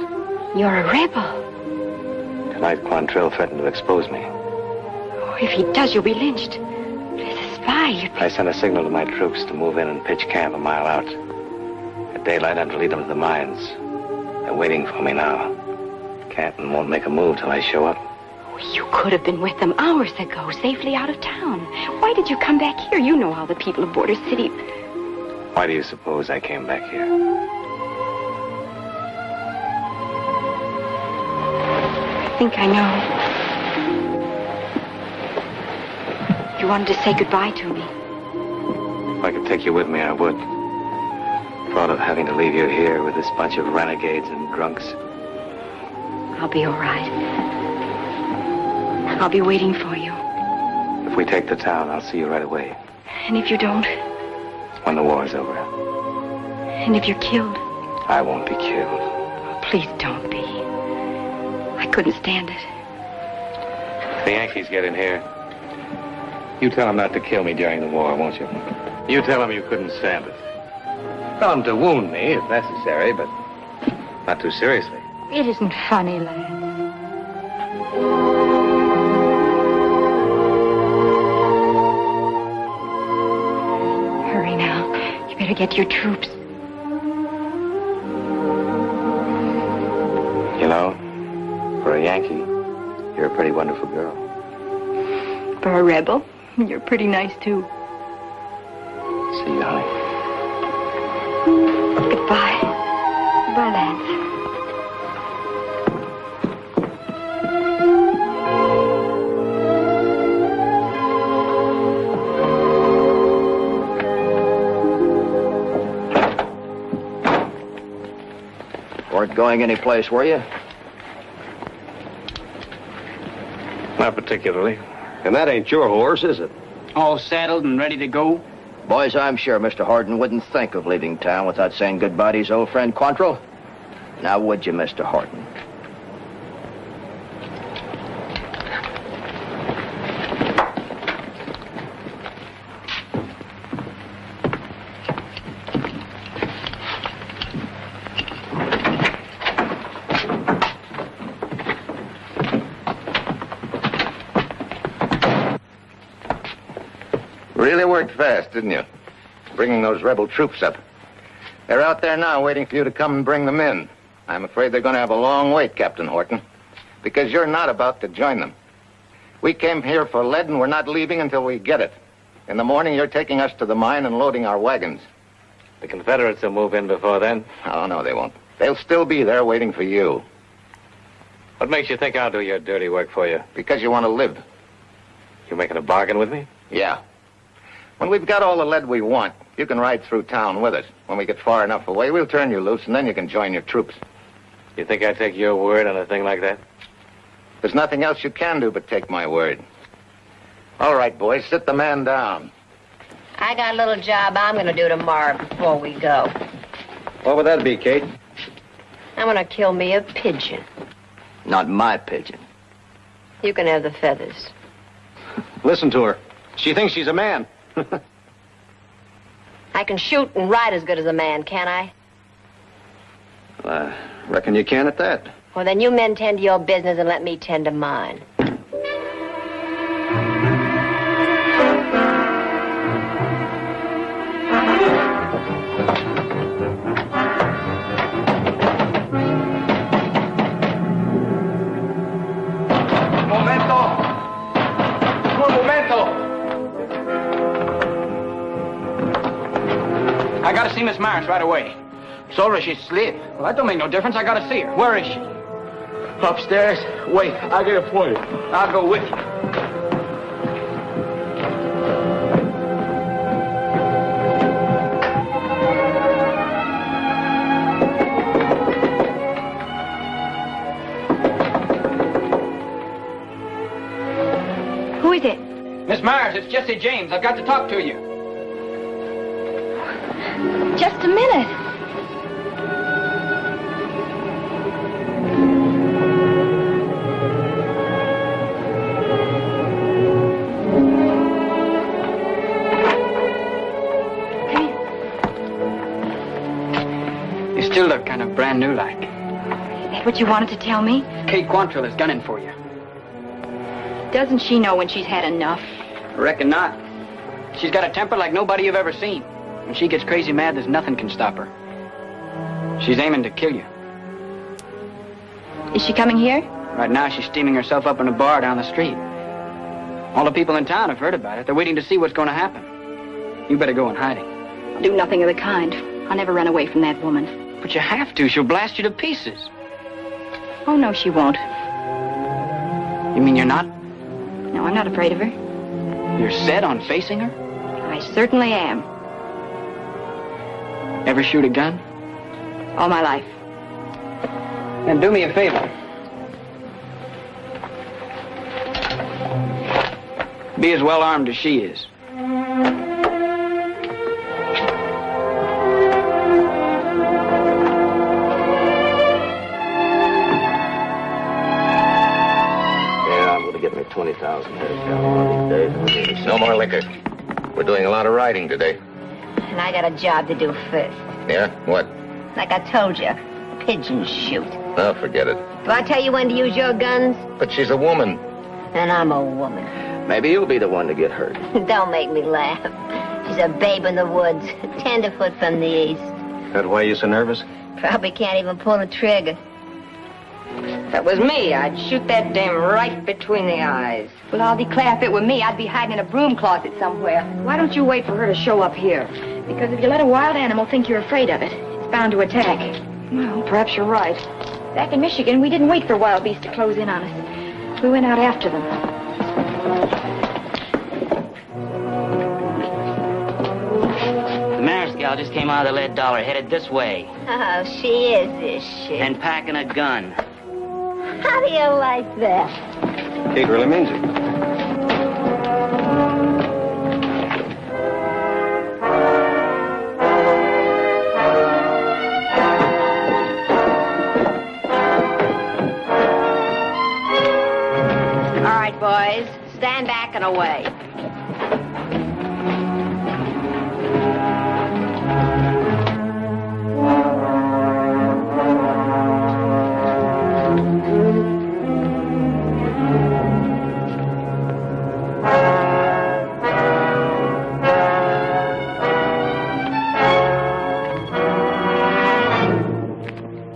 You're a rebel. Tonight, Quantrill threatened to expose me. Oh, if he does, you'll be lynched. As a spy, I sent a signal to my troops to move in and pitch camp a mile out. At daylight, I'm to lead them to the mines. They're waiting for me now. Can't and won't make a move till I show up. Oh, you could have been with them hours ago, safely out of town. Why did you come back here? You know how the people of Border City... Why do you suppose I came back here? I think I know. You wanted to say goodbye to me. If I could take you with me, I would. Thought of having to leave you here with this bunch of renegades and drunks. I'll be all right. I'll be waiting for you. If we take the town, I'll see you right away. And if you don't? When the war's over. And if you're killed? I won't be killed. Please don't be. I couldn't stand it. If the Yankees get in here, you tell them not to kill me during the war, won't you? You tell them you couldn't stand it. Tell them to wound me if necessary, but not too seriously. It isn't funny, lad. Hurry now. You better get your troops. You know, for a Yankee, you're a pretty wonderful girl. For a rebel, you're pretty nice, too. See you, honey. Goodbye. Goodbye, Lance. Weren't going anyplace, were you? Not particularly. And that ain't your horse, is it? All saddled and ready to go? Boys, I'm sure Mr. Horton wouldn't think of leaving town without saying goodbye to his old friend Quantrill. Now, would you, Mr. Horton? Really worked fast, didn't you? Bringing those rebel troops up. They're out there now waiting for you to come and bring them in. I'm afraid they're going to have a long wait, Captain Horton, because you're not about to join them. We came here for lead and we're not leaving until we get it. In the morning, you're taking us to the mine and loading our wagons. The Confederates will move in before then. Oh, no, they won't. They'll still be there waiting for you. What makes you think I'll do your dirty work for you? Because you want to live. You making a bargain with me? Yeah. When we've got all the lead we want, you can ride through town with us. When we get far enough away, we'll turn you loose, and then you can join your troops. You think I'd take your word on a thing like that? There's nothing else you can do but take my word. All right, boys, sit the man down. I got a little job I'm going to do tomorrow before we go. What would that be, Kate? I'm going to kill me a pigeon. Not my pigeon. You can have the feathers. Listen to her. She thinks she's a man. I can shoot and ride as good as a man, can't I? I reckon you can at that. Well, then you men tend to your business and let me tend to mine. I gotta see Miss Myers right away. Sorry, she's asleep. Well, that don't make no difference. I gotta see her. Where is she? Upstairs. Wait, I'll get her for you. I'll go with you. Who is it? Miss Myers, it's Jesse James. I've got to talk to you. Just a minute. You still look kind of brand new like. Is that what you wanted to tell me? Kate Quantrill is gunning for you. Doesn't she know when she's had enough? I reckon not. She's got a temper like nobody you've ever seen. When she gets crazy mad, there's nothing can stop her. She's aiming to kill you. Is she coming here? Right now, she's steaming herself up in a bar down the street. All the people in town have heard about it. They're waiting to see what's going to happen. You better go in hiding. I'll do nothing of the kind. I'll never run away from that woman. But you have to. She'll blast you to pieces. Oh, no, she won't. You mean you're not? No, I'm not afraid of her. You're set on facing her? I certainly am. Ever shoot a gun? All my life. Then do me a favor. Be as well armed as she is. liquor. We're doing a lot of riding today. And I got a job to do first. Yeah? What? Like I told you, pigeon shoot. Oh, forget it. Do I tell you when to use your guns? But she's a woman. And I'm a woman. Maybe you'll be the one to get hurt. Don't make me laugh. She's a babe in the woods, tenderfoot from the east. That why you so nervous? Probably can't even pull a trigger. If it was me, I'd shoot that dame right between the eyes. Well, I'll declare if it were me, I'd be hiding in a broom closet somewhere. Why don't you wait for her to show up here? Because if you let a wild animal think you're afraid of it, it's bound to attack. Well, perhaps you're right. Back in Michigan, we didn't wait for wild beasts to close in on us. We went out after them. The mayor's gal just came out of the Lead Dollar, headed this way. Oh, she is this shit. And packing a gun. How do you like that? Kate really means it. All right, boys. Stand back and away.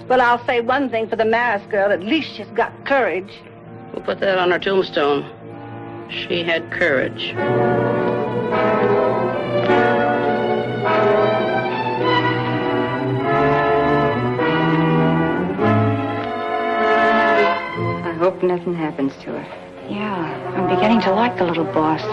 Well, I'll say one thing for the masked girl. At least she's got courage. We'll put that on her tombstone. She had courage. I hope nothing happens to her. Yeah, I'm beginning to like the little boss.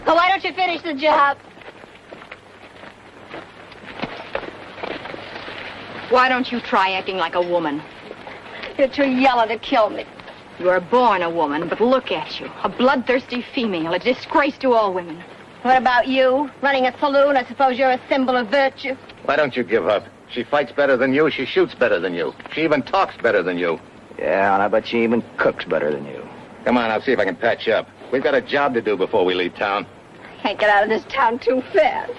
Oh, why don't you finish the job? Why don't you try acting like a woman? You're too yellow to kill me. You were born a woman, but look at you. A bloodthirsty female, a disgrace to all women. What about you? Running a saloon, I suppose you're a symbol of virtue. Why don't you give up? She fights better than you. She shoots better than you. She even talks better than you. Yeah, and I bet she even cooks better than you. Come on, I'll see if I can patch you up. We've got a job to do before we leave town. Can't get out of this town too fast.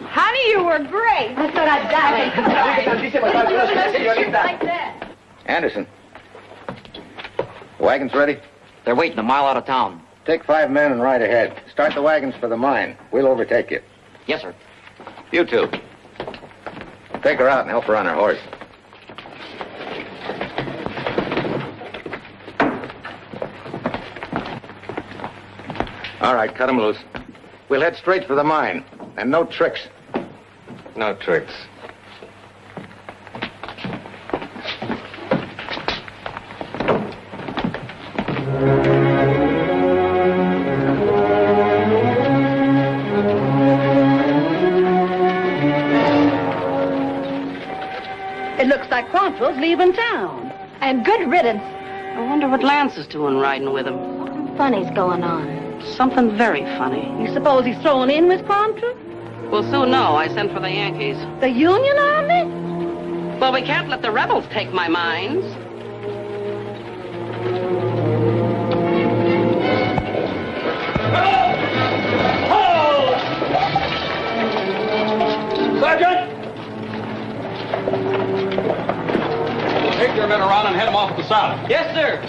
Honey, you were great. I thought I'd die. Like that. Anderson. Wagons ready? They're waiting a mile out of town. Take 5 men and ride ahead. Start the wagons for the mine. We'll overtake you. Yes, sir. You two. Take her out and help her on her horse. All right, cut them loose. We'll head straight for the mine. And no tricks. No tricks. It looks like Quantrill's leaving town. And good riddance. I wonder what Lance is doing riding with him. Something funny's going on. Something very funny. You suppose he's thrown in with Quantrill? We'll soon know. I sent for the Yankees. The Union Army? Well, we can't let the rebels take my mines. Sergeant! Take your men around and head them off to the south. Yes, sir.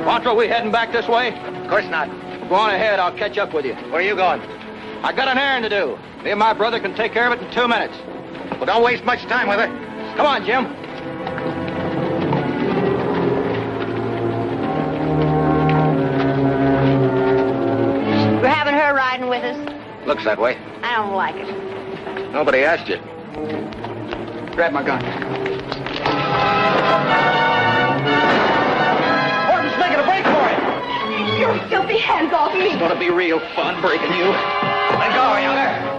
Quantrill, we heading back this way? Of course not. Go on ahead, I'll catch up with you. Where are you going? I got an errand to do. Me and my brother can take care of it in 2 minutes. Well, don't waste much time with her. Come on, Jim. We're having her riding with us. Looks that way. don't like it. Nobody asked you. Grab my gun. Horton's making a break for it. Your filthy hands off me. It's gonna be real fun breaking you. Let go, younger.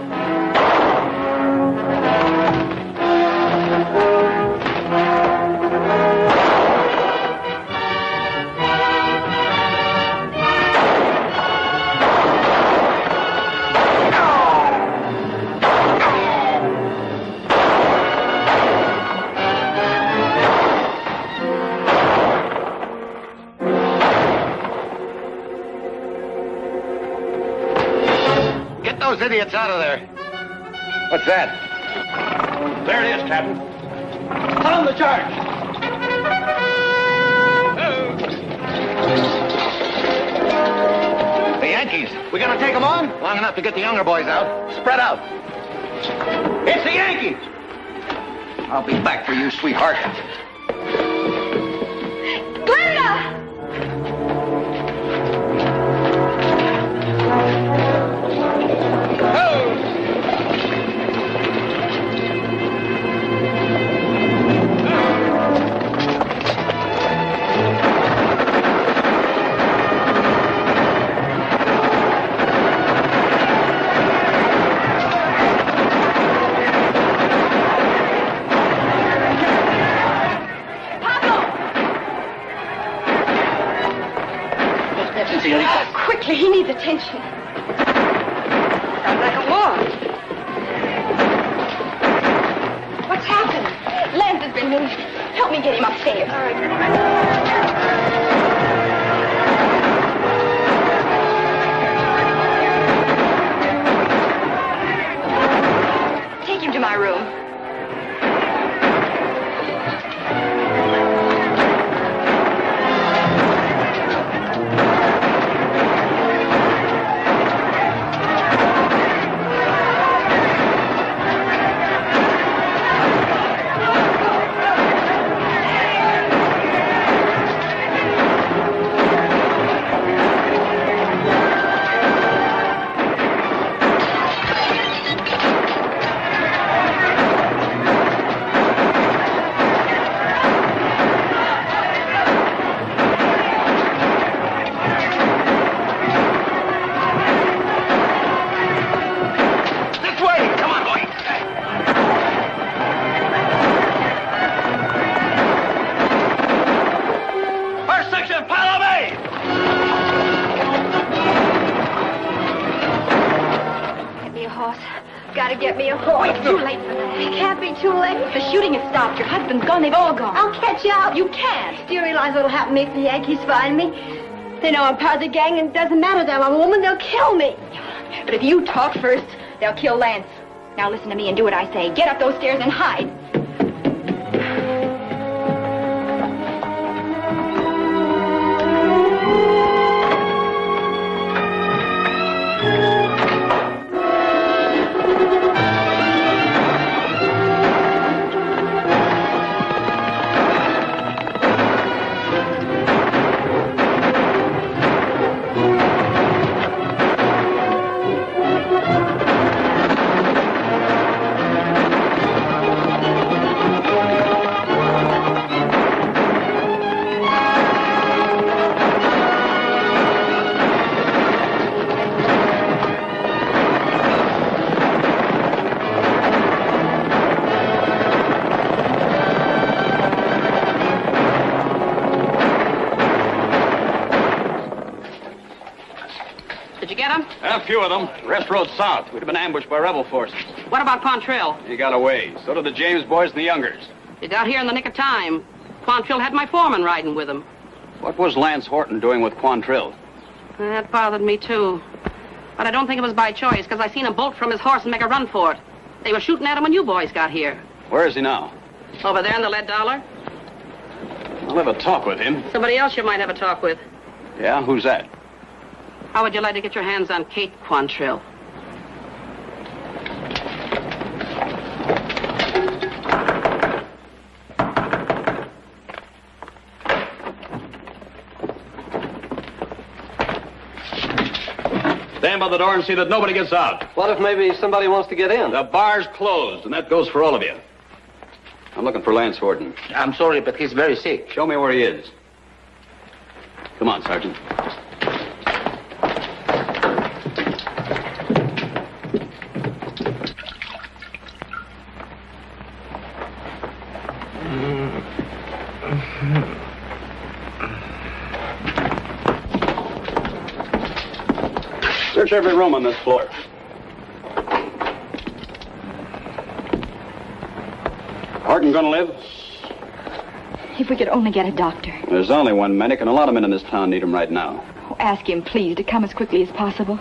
Those idiots out of there. What's that? There it is, Captain. On the charge. The Yankees. We gonna take them on? Long enough to get the younger boys out. Spread out. It's the Yankees. I'll be back for you, sweetheart. Glenda! Quickly, he needs attention. Sounds like a war. What's happened? Lance has been moved. Help me get him upstairs. All right. Take him to my room. Get me a horse. It's too late for that. It can't be too late. The shooting has stopped. Your husband's gone. They've all gone. I'll catch you up. You can't. Do you realize what'll happen to me if the Yankees find me? They know I'm part of the gang, and it doesn't matter that I'm a woman. They'll kill me. But if you talk first, they'll kill Lance. Now listen to me and do what I say. Get up those stairs and hide. A few of them. The rest rode south. We'd have been ambushed by rebel forces. What about Quantrill? He got away. So did the James boys and the Youngers. He got here in the nick of time. Quantrill had my foreman riding with him. What was Lance Horton doing with Quantrill? That bothered me, too. But I don't think it was by choice, because I seen him bolt from his horse and make a run for it. They were shooting at him when you boys got here. Where is he now? Over there in the lead dollar. I'll have a talk with him. Somebody else you might have a talk with. Yeah? Who's that? How would you like to get your hands on Kate Quantrill? Stand by the door and see that nobody gets out. What if maybe somebody wants to get in? The bar's closed, and that goes for all of you. I'm looking for Lance Horton. I'm sorry, but he's very sick. Show me where he is. Come on, Sergeant. Search every room on this floor. Horton gonna live? If we could only get a doctor. There's only one medic, and a lot of men in this town need him right now. Oh, ask him, please, to come as quickly as possible.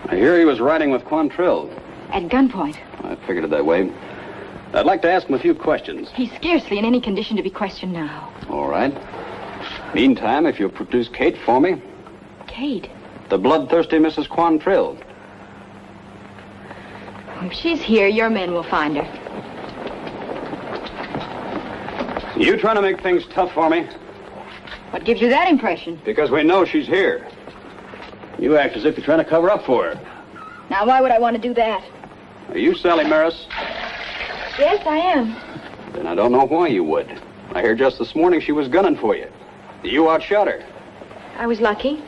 I hear he was riding with Quantrill. At gunpoint. I figured it that way. I'd like to ask him a few questions. He's scarcely in any condition to be questioned now. All right. Meantime, if you'll produce Kate for me. Kate? The bloodthirsty Mrs. Quantrill. If she's here, your men will find her. You trying to make things tough for me? What gives you that impression? Because we know she's here. You act as if you're trying to cover up for her. Now, why would I want to do that? Are you Sally Maris? Yes, I am. Then I don't know why you would. I heard just this morning she was gunning for you. You outshot her. I was lucky.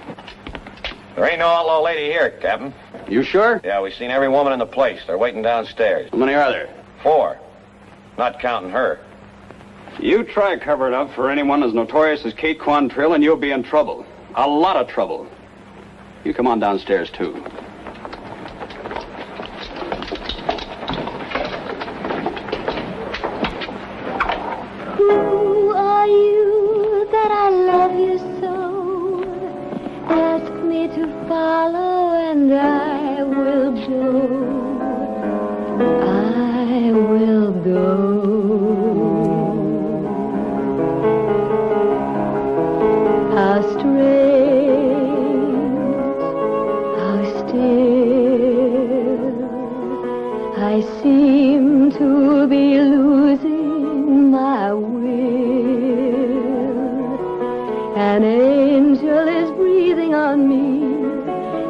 There ain't no outlaw lady here, Captain. You sure? Yeah, we've seen every woman in the place. They're waiting downstairs. How many are there? 4. Not counting her. You try covering up for anyone as notorious as Kate Quantrill, and you'll be in trouble. A lot of trouble. You come on downstairs, too. Who are you that I love you so? Ask me to follow and I will go. I will go. How strange, how still I seem to be losing my will. An angel is breathing on me,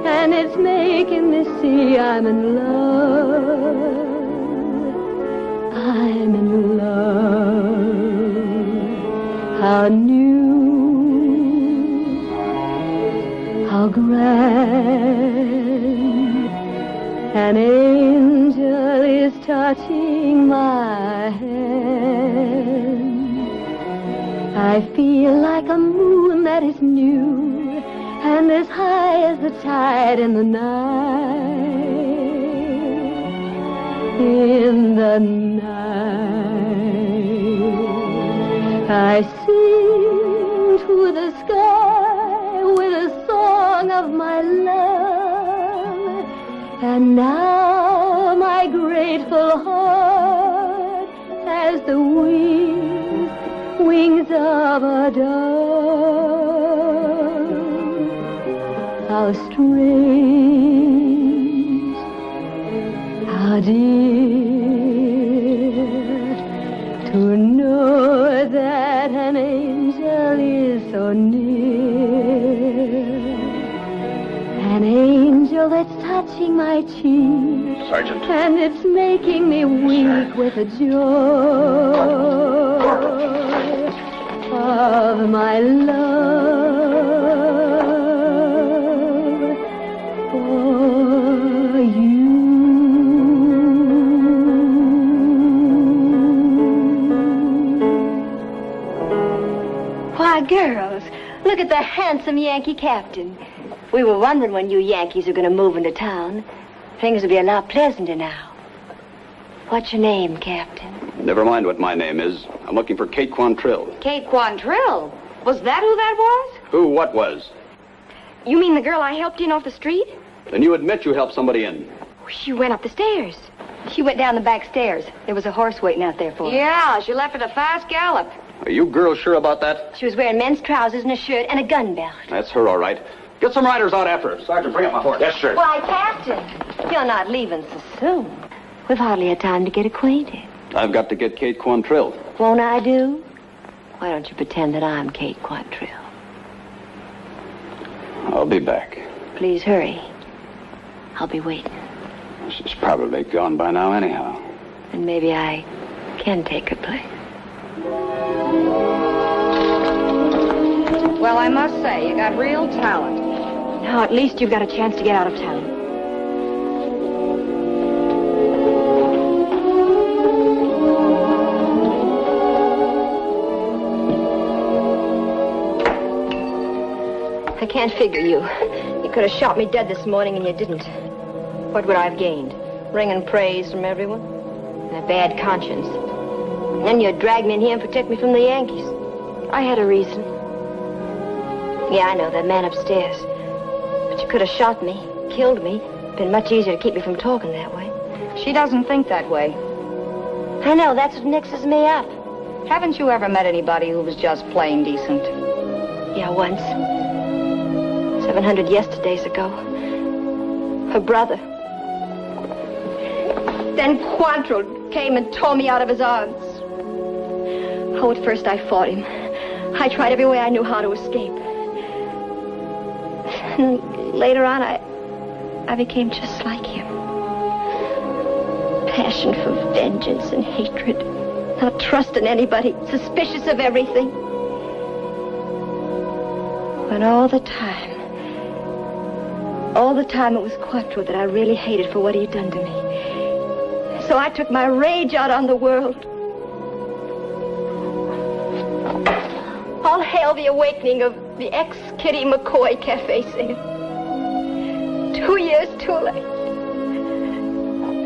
and it's making me see I'm in love. I'm in love. How new, how grand, an angel is touching my hand. I feel like a moon that is new and as high as the tide in the night. In the night, I sing to the sky with a song of my love, and now my grateful heart has the wings of a dove. How strange, how dear, to know that an angel is so near. An angel that's touching my cheek, Sergeant. and it's making me weak with the joy of my love for you. Why, girls, look at the handsome Yankee captain. We were wondering when you Yankees are going to move into town. Things will be a lot pleasanter now. What's your name, Captain? Never mind what my name is. I'm looking for Kate Quantrill. Kate Quantrill? Was that who that was? Who, what was? You mean the girl I helped in off the street? Then you admit you helped somebody in. She went up the stairs. She went down the back stairs. There was a horse waiting out there for her. Yeah, she left at a fast gallop. Are you girls sure about that? She was wearing men's trousers and a shirt and a gun belt. That's her, all right. Get some riders out after her. Sergeant, bring up my horse. Yes, sir. Why, Captain, you're not leaving so soon. We've hardly had time to get acquainted. I've got to get Kate Quantrill. Won't I do? Why don't you pretend that I'm Kate Quantrill? I'll be back. Please hurry. I'll be waiting. She's probably gone by now anyhow. And maybe I can take her place. Well, I must say, you got real talent. Now, at least you've got a chance to get out of town. I can't figure you. You could have shot me dead this morning and you didn't. What would I have gained? Ringing praise from everyone? And a bad conscience. And then you'd drag me in here and protect me from the Yankees. I had a reason. Yeah, I know, that man upstairs. But you could have shot me, killed me. It'd been much easier to keep me from talking that way. She doesn't think that way. I know, that's what mixes me up. Haven't you ever met anybody who was just plain decent? Yeah, once. 700 yesterdays ago. Her brother. Then Quantrill came and tore me out of his arms. Oh, at first I fought him. I tried every way I knew how to escape. And later on, I became just like him. Passion for vengeance and hatred. Not trusting anybody, suspicious of everything. But all the time it was Quantrill that I really hated for what he'd done to me. So I took my rage out on the world. All hail the awakening of the ex-Kitty McCoy cafe singer. 2 years too late.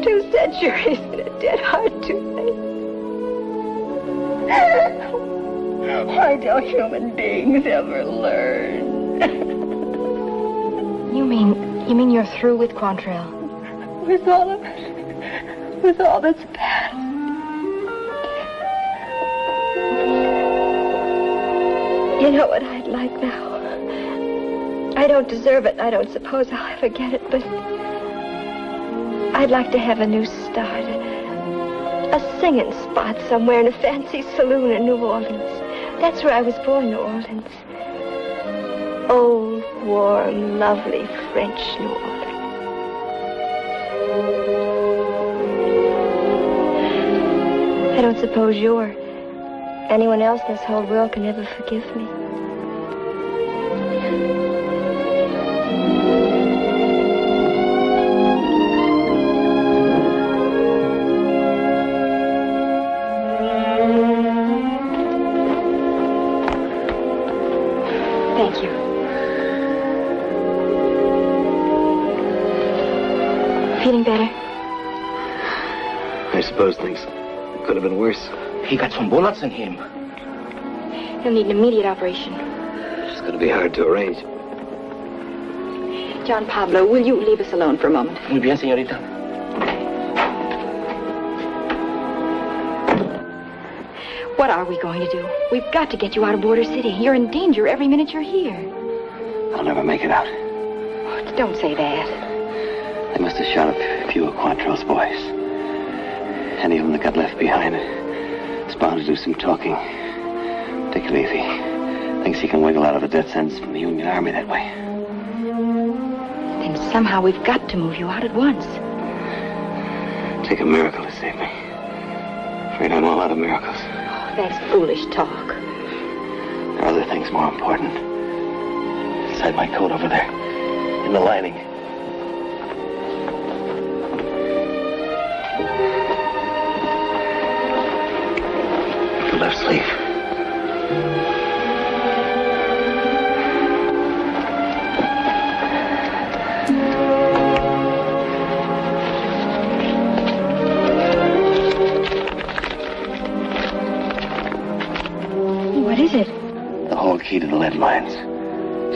2 centuries and a dead heart too late. Why don't human beings ever learn? You mean you're through with Quantrill? With all of it. With all that's past. You know what I'd like now? I don't deserve it. I don't suppose I'll ever get it, but I'd like to have a new start. A singing spot somewhere in a fancy saloon in New Orleans. That's where I was born, New Orleans. Old, warm, lovely French New Orleans. I don't suppose you or anyone else in this whole world can ever forgive me. Thank you. Feeling better? I suppose things could have been worse. He got some bullets in him. He'll need an immediate operation. It's going to be hard to arrange. John Pablo, will you leave us alone for a moment? Muy bien, señorita. What are we going to do? We've got to get you out of Border City. You're in danger every minute you're here. I'll never make it out. Oh, don't say that. They must have shot a few of Quantrill's boys. Any of them that got left behind. It's bound to do some talking. Particularly if he thinks he can wiggle out of a death sentence from the Union Army that way. Then somehow we've got to move you out at once. Take a miracle to save me. Afraid I'm all out of miracles. Oh, that's foolish talk. There are other things more important. Inside my coat over there. In the lining. The left sleeve. What is it? The whole key to the lead mines.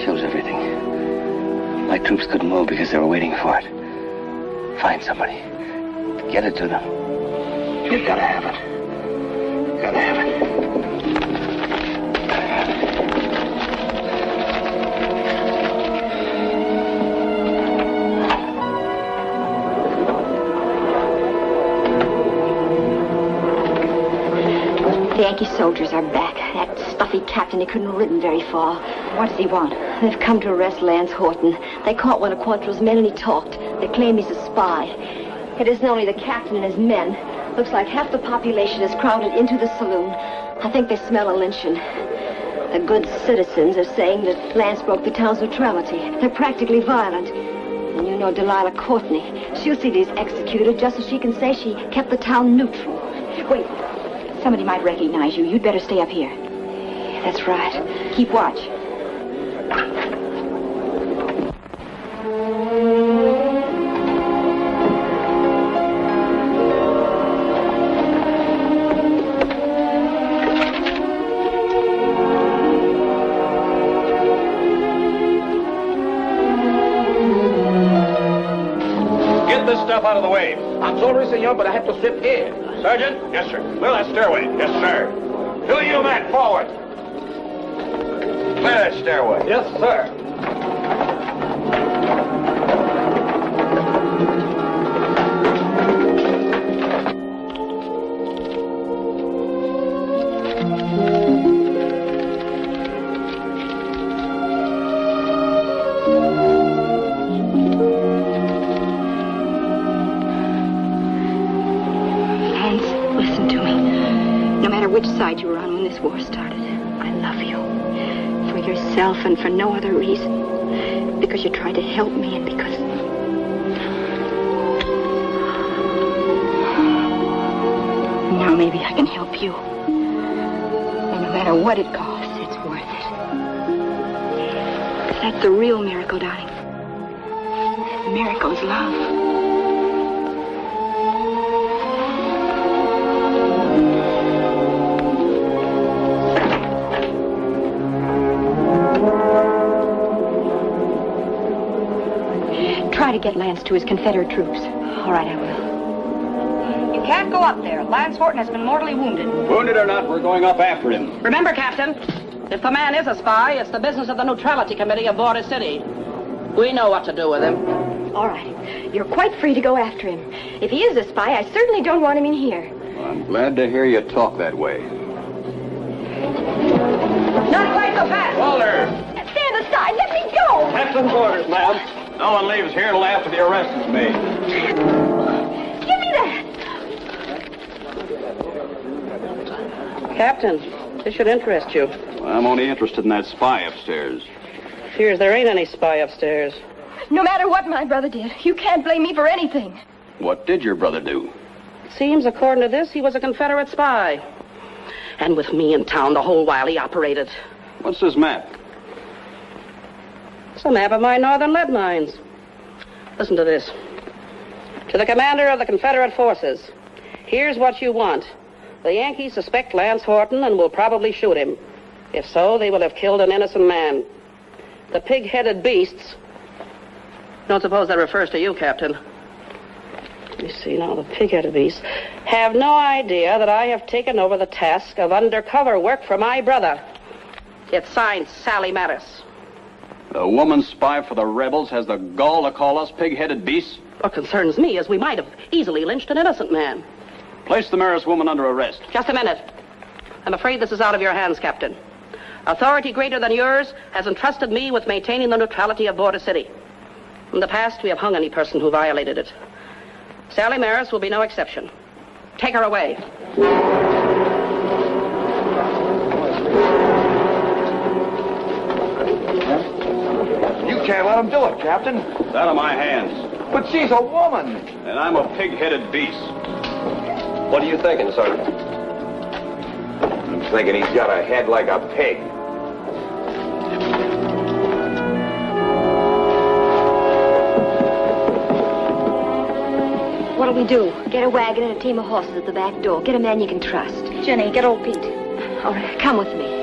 Shows everything. My troops couldn't move because they were waiting for it. Find somebody. Get it to them. You've got to have it. Got to have it. The Yankee soldiers are back. That stuffy captain, he couldn't have ridden very far. What does he want? They've come to arrest Lance Horton. They caught one of Quantrill's men and he talked. They claim he's a spy. It isn't only the captain and his men. Looks like half the population is crowded into the saloon. I think they smell a lynching. The good citizens are saying that Lance broke the town's neutrality. They're practically violent. And you know Delilah Courtney. She'll see these executed just so she can say she kept the town neutral. Wait. Somebody might recognize you. You'd better stay up here. That's right. Keep watch. Get this stuff out of the way. I'm sorry, senor, but I have to slip here. Sergeant? Yes, sir. Clear that stairway. Yes, sir. Do you, men, forward. Clear that stairway. Yes, sir. Which side you were on when this war started. I love you. For yourself and for no other reason. Because you tried to help me and because... Now maybe I can help you. And no matter what it costs, it's worth it. That's the real miracle, darling. The miracle is love. Try to get Lance to his Confederate troops. All right, I will. You can't go up there. Lance Horton has been mortally wounded. Wounded or not, we're going up after him. Remember, Captain, if the man is a spy, it's the business of the Neutrality Committee of Border City. We know what to do with him. All right. You're quite free to go after him. If he is a spy, I certainly don't want him in here. Well, I'm glad to hear you talk that way. Not quite so fast. Walter! Stand aside. Let me go. Captain's orders, ma'am. No one leaves here till after the arrest is made. Give me that. Captain, this should interest you. Well, I'm only interested in that spy upstairs. Fears there ain't any spy upstairs. No matter what my brother did, you can't blame me for anything. What did your brother do? Seems, according to this, he was a Confederate spy. And with me in town the whole while he operated. What's this map? It's a map of my northern lead mines. Listen to this. To the commander of the Confederate forces, here's what you want. The Yankees suspect Lance Horton and will probably shoot him. If so, they will have killed an innocent man. The pig-headed beasts... Don't suppose that refers to you, Captain. Let me see now. The pig-headed beasts have no idea that I have taken over the task of undercover work for my brother. It's signed Sally Mattis. A woman spy for the rebels has the gall to call us pig-headed beasts? What concerns me is we might have easily lynched an innocent man. Place the Maris woman under arrest. Just a minute. I'm afraid this is out of your hands, Captain. Authority greater than yours has entrusted me with maintaining the neutrality of Border City. In the past, we have hung any person who violated it. Sally Maris will be no exception. Take her away. You can't let him do it, Captain. It's out of my hands. But she's a woman. And I'm a pig-headed beast. What are you thinking, Sergeant? I'm thinking he's got a head like a pig. What'll we do? Get a wagon and a team of horses at the back door. Get a man you can trust. Jenny, get old Pete. All right, come with me.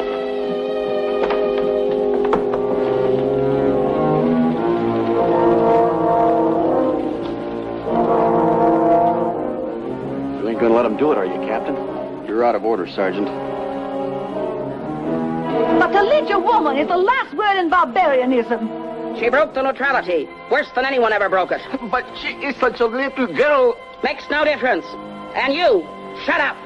You ain't gonna let him do it, are you, Captain? You're out of order, Sergeant. But to lynch a woman is the last word in barbarianism. She broke the neutrality. Worse than anyone ever broke it. But she is such a little girl. Makes no difference. And you, shut up.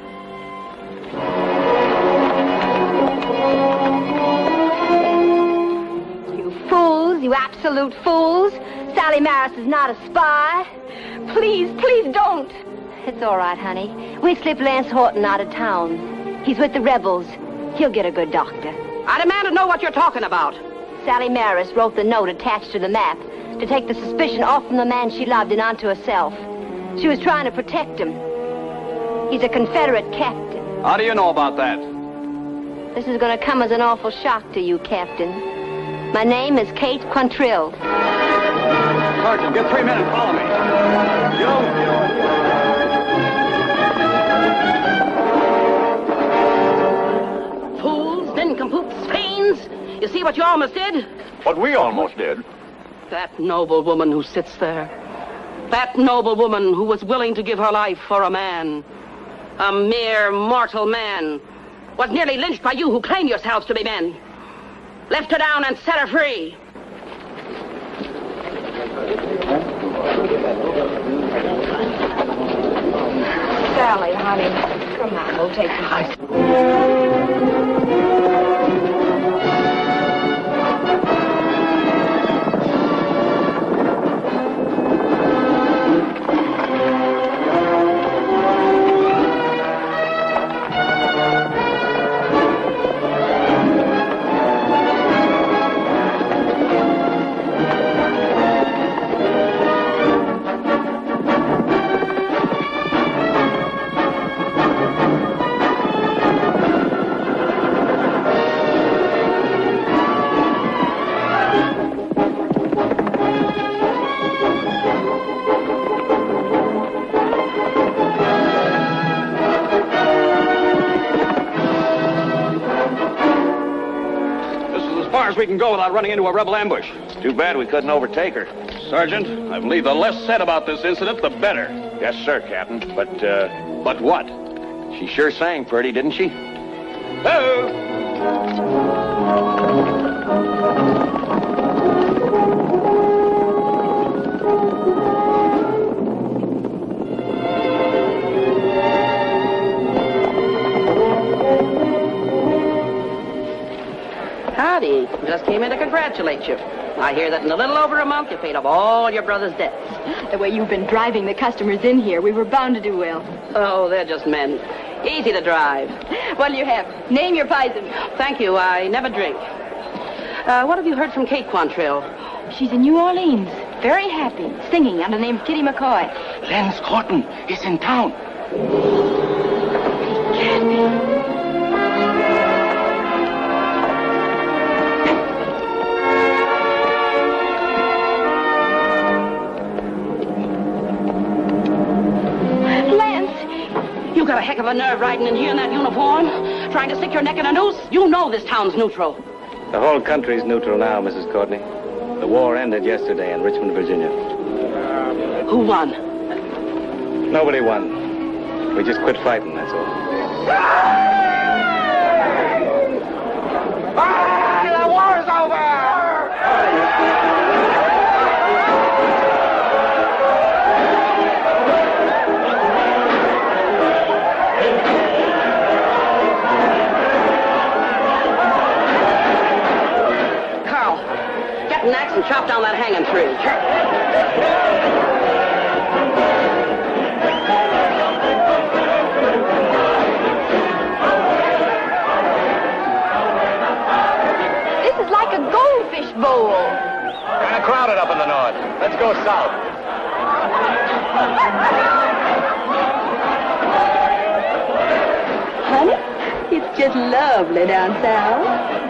absolute fools. Sally Maris is not a spy. Please, please don't. It's all right, honey. We slip Lance Horton out of town. He's with the rebels. He'll get a good doctor. I demand to know what you're talking about. Sally Maris wrote the note attached to the map to take the suspicion off from the man she loved and onto herself. She was trying to protect him. He's a Confederate captain. How do you know about that? This is going to come as an awful shock to you, Captain. My name is Kate Quantrill. Sergeant, get 3 men and follow me. Fools, nincompoops, fiends. You see what you almost did? What we almost did. That noble woman who sits there. That noble woman who was willing to give her life for a man. A mere mortal man. Was nearly lynched by you who claim yourselves to be men. Left her down and set her free. Sally, honey, come on, we'll take you home. We can go without running into a rebel ambush. Too bad we couldn't overtake her. Sergeant, I believe the less said about this incident, the better. Yes, sir, Captain. But what? She sure sang pretty, didn't she? Howdy. Just came in to congratulate you. I hear that in a little over a month you paid off all your brother's debts. The way you've been driving the customers in here, we were bound to do well. Oh, they're just men. Easy to drive. What'll you have? Name your poison. Thank you. I never drink. What have you heard from Kate Quantrill? She's in New Orleans. Very happy. Singing under the name of Kitty McCoy. Lance Horton is in town. He can't be. You got a heck of a nerve riding in here in that uniform, trying to stick your neck in a noose. You know this town's neutral. The whole country's neutral now, Mrs. Courtney. The war ended yesterday in Richmond, Virginia. Who won? Nobody won. We just quit fighting, that's all. The war's over! An axe and chop down that hanging tree. This is like a goldfish bowl. Kind of crowded up in the north. Let's go south. Honey, it's just lovely down south.